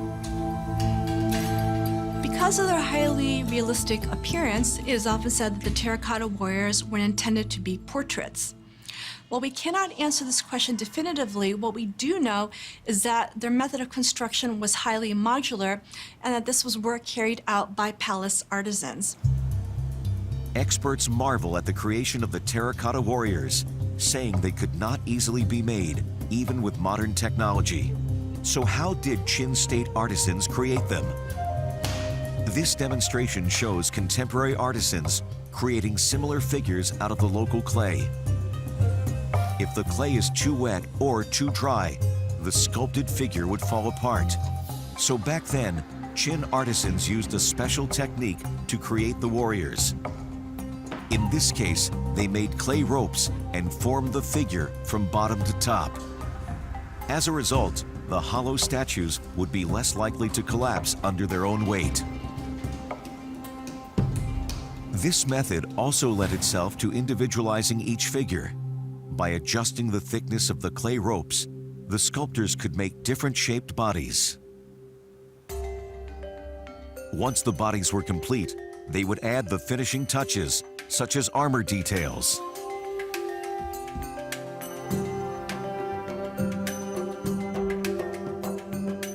Because of their highly realistic appearance, it is often said that the terracotta warriors were intended to be portraits. While we cannot answer this question definitively, what we do know is that their method of construction was highly modular and that this was work carried out by palace artisans. Experts marvel at the creation of the terracotta warriors, saying they could not easily be made, even with modern technology. So how did Qin state artisans create them? This demonstration shows contemporary artisans creating similar figures out of the local clay. If the clay is too wet or too dry, the sculpted figure would fall apart. So back then, Qin artisans used a special technique to create the warriors. In this case, they made clay ropes and formed the figure from bottom to top. As a result, the hollow statues would be less likely to collapse under their own weight. This method also lent itself to individualizing each figure. By adjusting the thickness of the clay ropes, the sculptors could make different shaped bodies. Once the bodies were complete, they would add the finishing touches, such as armor details.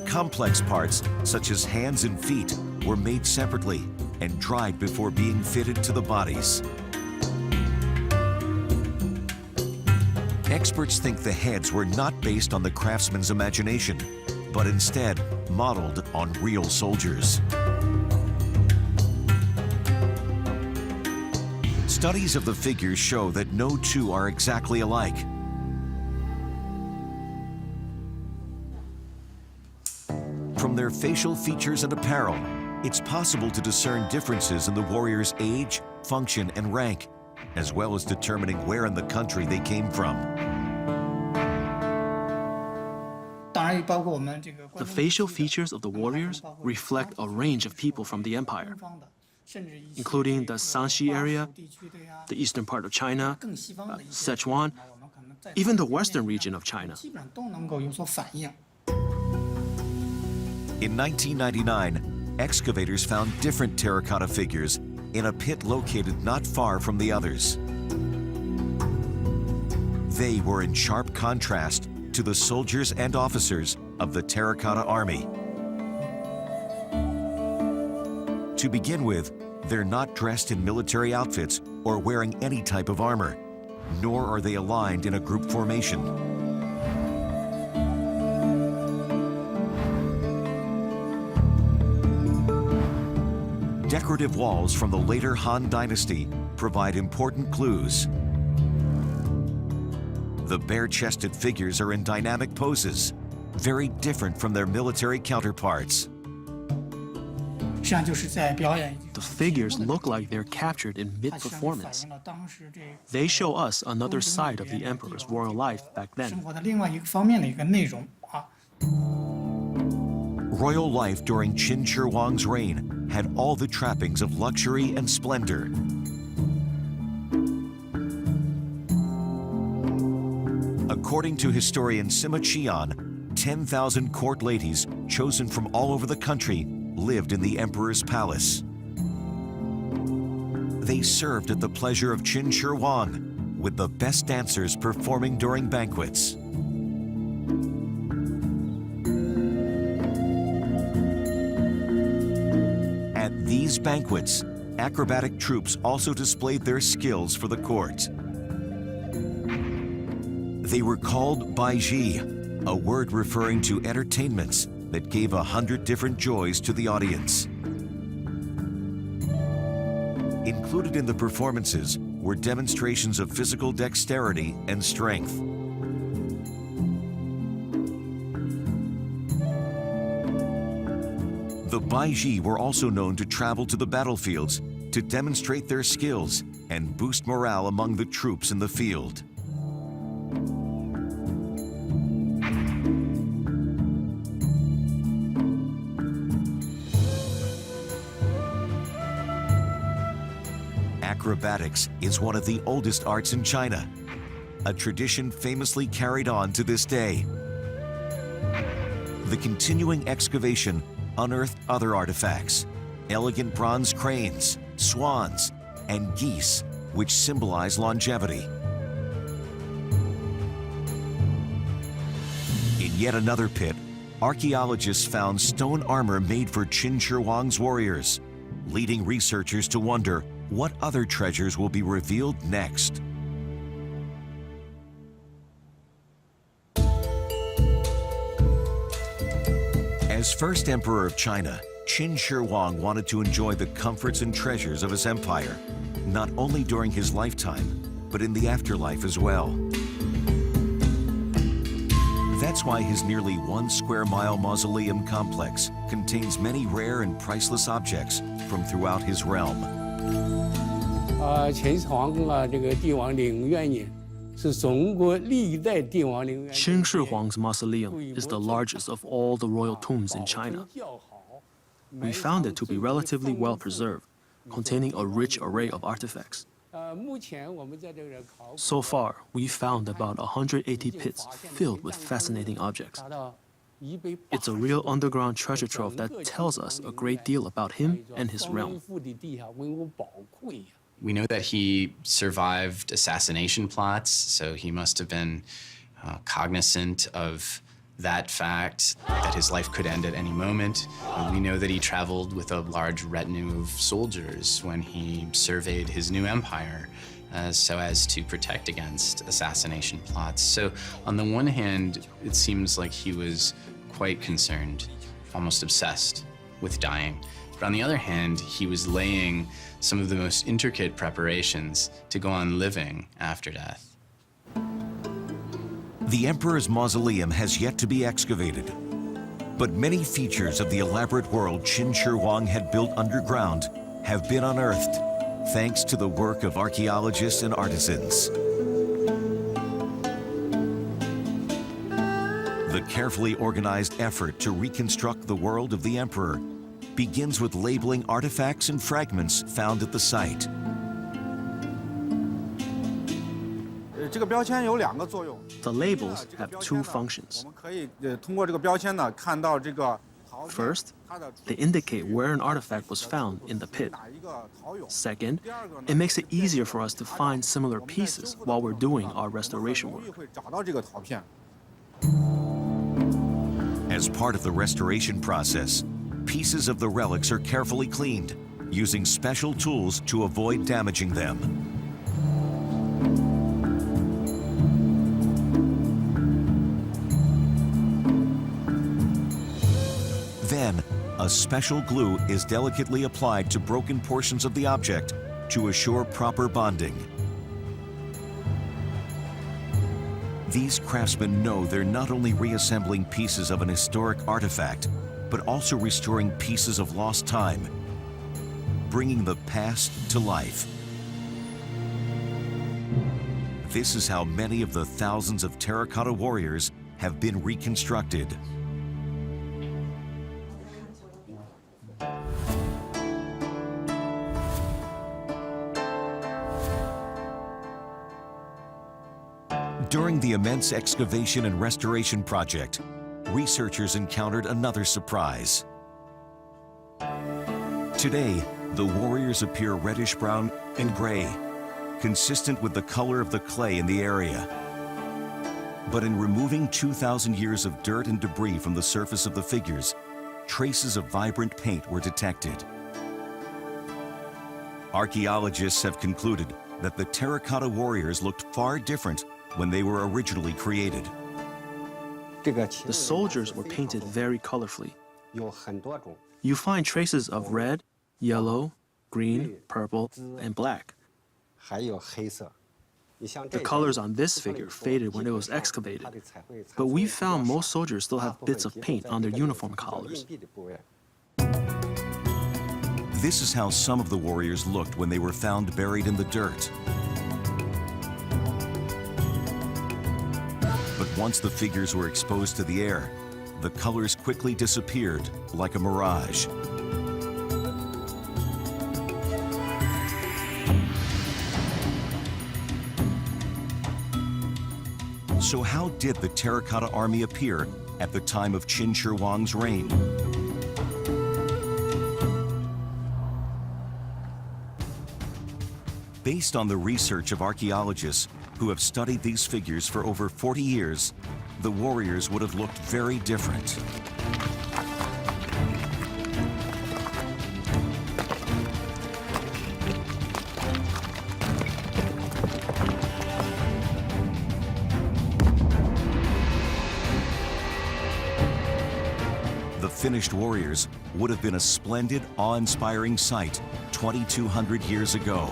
Complex parts, such as hands and feet, were made separately and dried before being fitted to the bodies. Experts think the heads were not based on the craftsman's imagination, but instead modeled on real soldiers. Studies of the figures show that no two are exactly alike. From their facial features and apparel, it's possible to discern differences in the warrior's age, function, and rank, as well as determining where in the country they came from. The facial features of the warriors reflect a range of people from the empire, including the Shanxi area, the eastern part of China, Sichuan, even the western region of China. In 1999, excavators found different terracotta figures in a pit located not far from the others. They were in sharp contrast to the soldiers and officers of the Terracotta Army. To begin with, they're not dressed in military outfits or wearing any type of armor, nor are they aligned in a group formation. Decorative walls from the later Han Dynasty provide important clues. The bare-chested figures are in dynamic poses, very different from their military counterparts. The figures look like they're captured in mid-performance. They show us another side of the emperor's royal life back then. Royal life during Qin Shi Huang's reign had all the trappings of luxury and splendor. According to historian Sima Qian, 10,000 court ladies chosen from all over the country lived in the emperor's palace. They served at the pleasure of Qin Shi Huang, with the best dancers performing during banquets. At these banquets, acrobatic troops also displayed their skills for the court. They were called baiji, a word referring to entertainments that gave 100 different joys to the audience. Included in the performances were demonstrations of physical dexterity and strength. The baiji were also known to travel to the battlefields to demonstrate their skills and boost morale among the troops in the field. Acrobatics is one of the oldest arts in China, a tradition famously carried on to this day. The continuing excavation unearthed other artifacts, elegant bronze cranes, swans, and geese, which symbolize longevity. In yet another pit, archaeologists found stone armor made for Qin Shi Huang's warriors, leading researchers to wonder what other treasures will be revealed next. As first emperor of China, Qin Shi Huang wanted to enjoy the comforts and treasures of his empire, not only during his lifetime, but in the afterlife as well. That's why his nearly 1 square mile mausoleum complex contains many rare and priceless objects from throughout his realm. Qin Shi Huang's mausoleum is the largest of all the royal tombs in China. We found it to be relatively well preserved, containing a rich array of artifacts. So far, we've found about 180 pits filled with fascinating objects. It's a real underground treasure trove that tells us a great deal about him and his realm. We know that he survived assassination plots, so he must have been cognizant of that fact, that his life could end at any moment. We know that he traveled with a large retinue of soldiers when he surveyed his new empire, so as to protect against assassination plots. So on the one hand, it seems like he was quite concerned, almost obsessed with dying. But on the other hand, he was laying some of the most intricate preparations to go on living after death. The emperor's mausoleum has yet to be excavated, but many features of the elaborate world Qin Shi Huang had built underground have been unearthed thanks to the work of archaeologists and artisans. The carefully organized effort to reconstruct the world of the emperor begins with labeling artifacts and fragments found at the site. The labels have two functions. First, they indicate where an artifact was found in the pit. Second, it makes it easier for us to find similar pieces while we're doing our restoration work. As part of the restoration process, pieces of the relics are carefully cleaned, using special tools to avoid damaging them. Then, a special glue is delicately applied to broken portions of the object to assure proper bonding. These craftsmen know they're not only reassembling pieces of an historic artifact, but also restoring pieces of lost time, bringing the past to life. This is how many of the thousands of terracotta warriors have been reconstructed. During the immense excavation and restoration project, researchers encountered another surprise. Today, the warriors appear reddish-brown and gray, consistent with the color of the clay in the area. But in removing 2,000 years of dirt and debris from the surface of the figures, traces of vibrant paint were detected. Archaeologists have concluded that the terracotta warriors looked far different when they were originally created. The soldiers were painted very colorfully. You find traces of red, yellow, green, purple, and black. The colors on this figure faded when it was excavated, but we found most soldiers still have bits of paint on their uniform collars. This is how some of the warriors looked when they were found buried in the dirt. But once the figures were exposed to the air, the colors quickly disappeared like a mirage. So how did the Terracotta Army appear at the time of Qin Shi Huang's reign? Based on the research of archaeologists who have studied these figures for over 40 years, the warriors would have looked very different. The finished warriors would have been a splendid, awe-inspiring sight 2,200 years ago.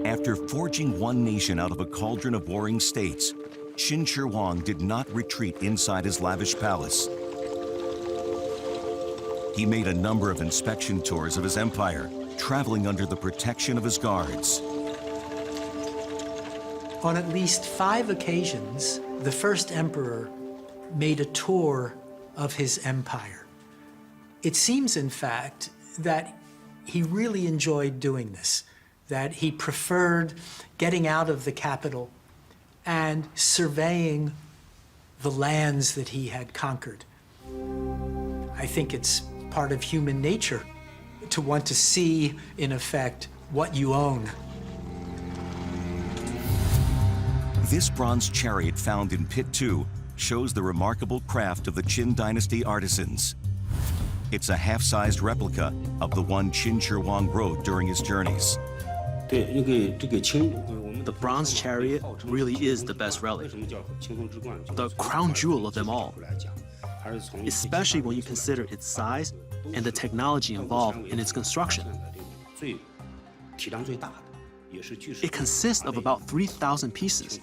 After forging one nation out of a cauldron of warring states, Qin Shi Huang did not retreat inside his lavish palace. He made a number of inspection tours of his empire, traveling under the protection of his guards. On at least 5 occasions, the first emperor made a tour of his empire. It seems, in fact, that he really enjoyed doing this, that he preferred getting out of the capital and surveying the lands that he had conquered. I think it's part of human nature to want to see, in effect, what you own. This bronze chariot found in Pit 2 shows the remarkable craft of the Qin dynasty artisans. It's a half-sized replica of the one Qin Shi Huang rode during his journeys. The bronze chariot really is the best relic, the crown jewel of them all, especially when you consider its size and the technology involved in its construction. It consists of about 3,000 pieces.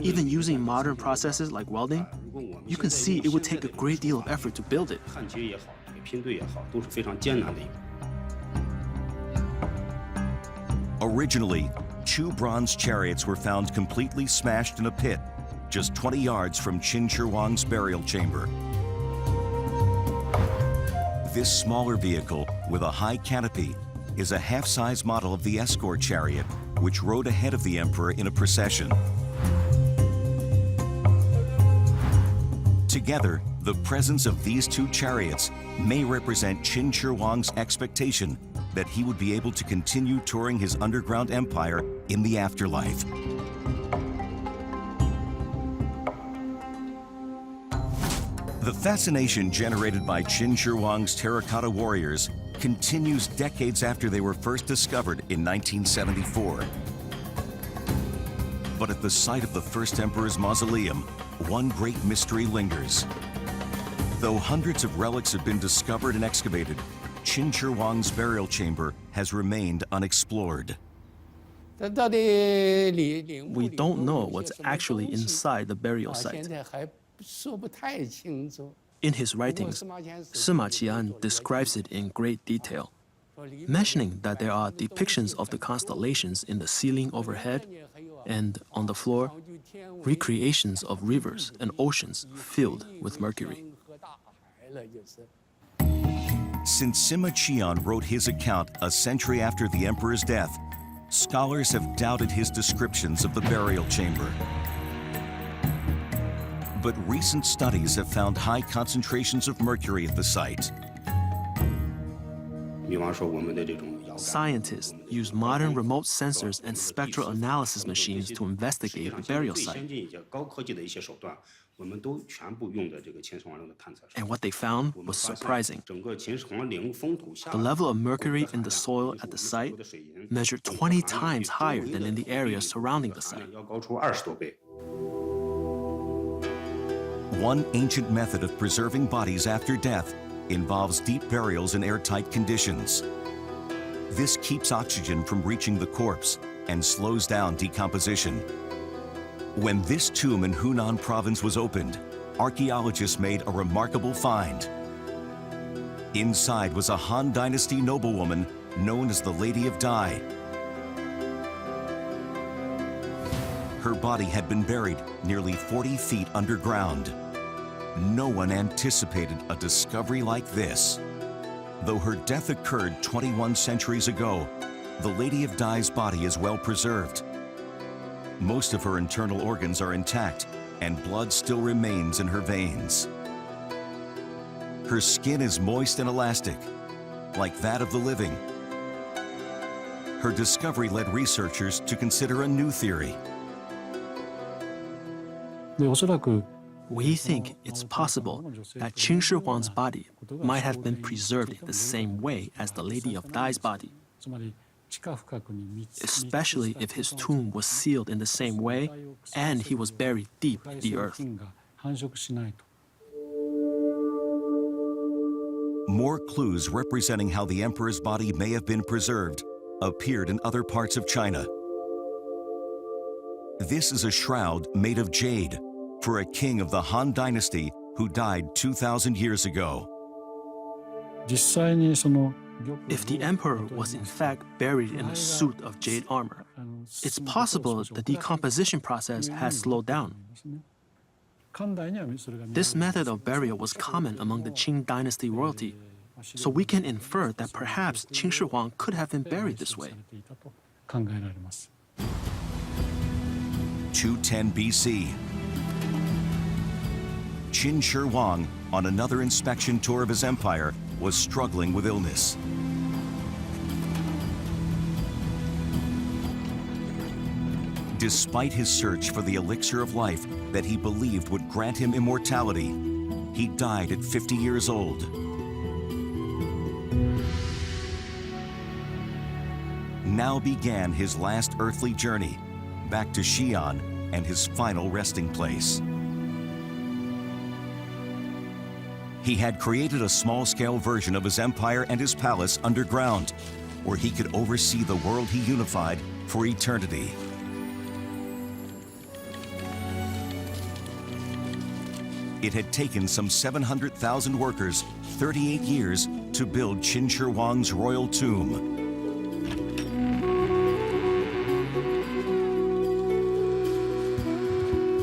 Even using modern processes like welding, you can see it would take a great deal of effort to build it. Originally, 2 bronze chariots were found completely smashed in a pit, just 20 yards from Qin Shi Huang's burial chamber. This smaller vehicle, with a high canopy, is a half-size model of the escort chariot, which rode ahead of the emperor in a procession. Together, the presence of these 2 chariots may represent Qin Shi Huang's expectation that he would be able to continue touring his underground empire in the afterlife. The fascination generated by Qin Shi Huang's terracotta warriors continues decades after they were first discovered in 1974. But at the site of the first emperor's mausoleum, one great mystery lingers. Though hundreds of relics have been discovered and excavated, Qin Shi Huang's burial chamber has remained unexplored. We don't know what's actually inside the burial site. In his writings, Sima Qian describes it in great detail, mentioning that there are depictions of the constellations in the ceiling overhead and on the floor, recreations of rivers and oceans filled with mercury. Since Sima Qian wrote his account a century after the emperor's death, scholars have doubted his descriptions of the burial chamber. But recent studies have found high concentrations of mercury at the site. Scientists use modern remote sensors and spectral analysis machines to investigate the burial site. And what they found was surprising. The level of mercury in the soil at the site measured 20 times higher than in the areas surrounding the site. One ancient method of preserving bodies after death involves deep burials in airtight conditions. This keeps oxygen from reaching the corpse and slows down decomposition. When this tomb in Hunan province was opened, archaeologists made a remarkable find. Inside was a Han Dynasty noblewoman known as the Lady of Dai. Her body had been buried nearly 40 feet underground. No one anticipated a discovery like this. Though her death occurred 21 centuries ago, the Lady of Dai's body is well preserved. Most of her internal organs are intact, and blood still remains in her veins. Her skin is moist and elastic, like that of the living. Her discovery led researchers to consider a new theory. We think it's possible that Qin Shi Huang's body might have been preserved in the same way as the Lady of Dai's body, especially if his tomb was sealed in the same way and he was buried deep in the earth. More clues representing how the emperor's body may have been preserved appeared in other parts of China. This is a shroud made of jade for a king of the Han Dynasty who died 2,000 years ago. If the emperor was in fact buried in a suit of jade armor, it's possible the decomposition process has slowed down. This method of burial was common among the Qing dynasty royalty, so we can infer that perhaps Qin Shi Huang could have been buried this way. 210 BC. Qin Shi Huang, on another inspection tour of his empire, was struggling with illness. Despite his search for the elixir of life that he believed would grant him immortality, he died at 50 years old. Now began his last earthly journey, back to Xi'an and his final resting place. He had created a small-scale version of his empire and his palace underground, where he could oversee the world he unified for eternity. It had taken some 700,000 workers 38 years to build Qin Shi Huang's royal tomb.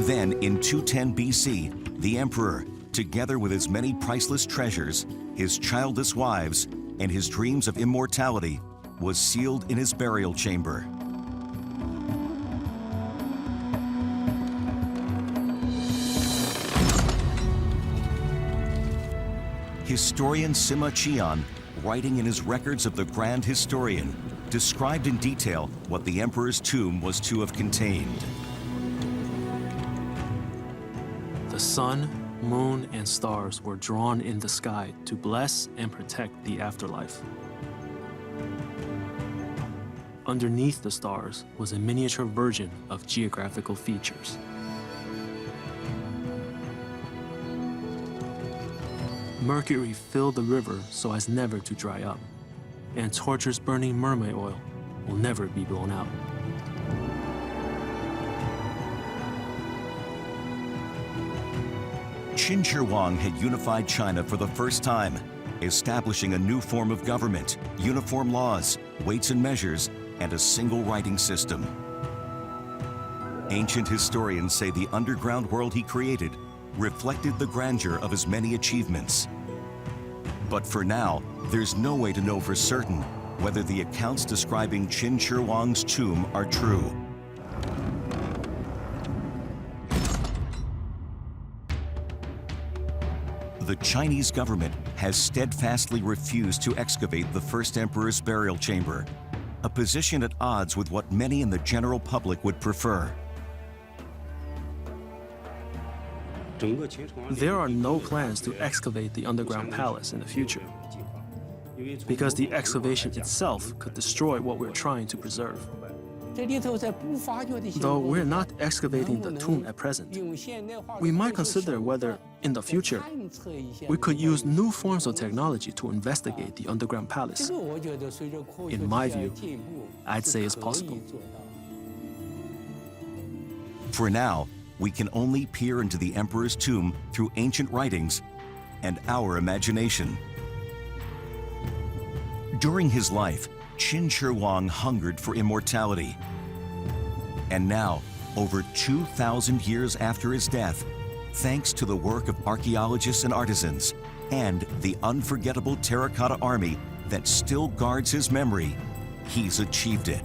Then, in 210 BC, the emperor, together with his many priceless treasures, his childless wives, and his dreams of immortality, was sealed in his burial chamber. Historian Sima Qian, writing in his records of the Grand Historian, described in detail what the emperor's tomb was to have contained. The sun, moon, and stars were drawn in the sky to bless and protect the afterlife. Underneath the stars was a miniature version of geographical features. Mercury filled the river so as never to dry up, and torches burning mermaid oil will never be blown out. Qin Shi Huang had unified China for the first time, establishing a new form of government, uniform laws, weights and measures, and a single writing system. Ancient historians say the underground world he created reflected the grandeur of his many achievements. But for now, there's no way to know for certain whether the accounts describing Qin Shi Huang's tomb are true. The Chinese government has steadfastly refused to excavate the first emperor's burial chamber, a position at odds with what many in the general public would prefer. There are no plans to excavate the underground palace in the future, because the excavation itself could destroy what we're trying to preserve. Though we're not excavating the tomb at present, we might consider whether, in the future, we could use new forms of technology to investigate the underground palace. In my view, I'd say it's possible. For now, we can only peer into the emperor's tomb through ancient writings and our imagination. During his life, Qin Shi Huang hungered for immortality. And now, over 2,000 years after his death, thanks to the work of archaeologists and artisans and the unforgettable Terracotta Army that still guards his memory, he's achieved it.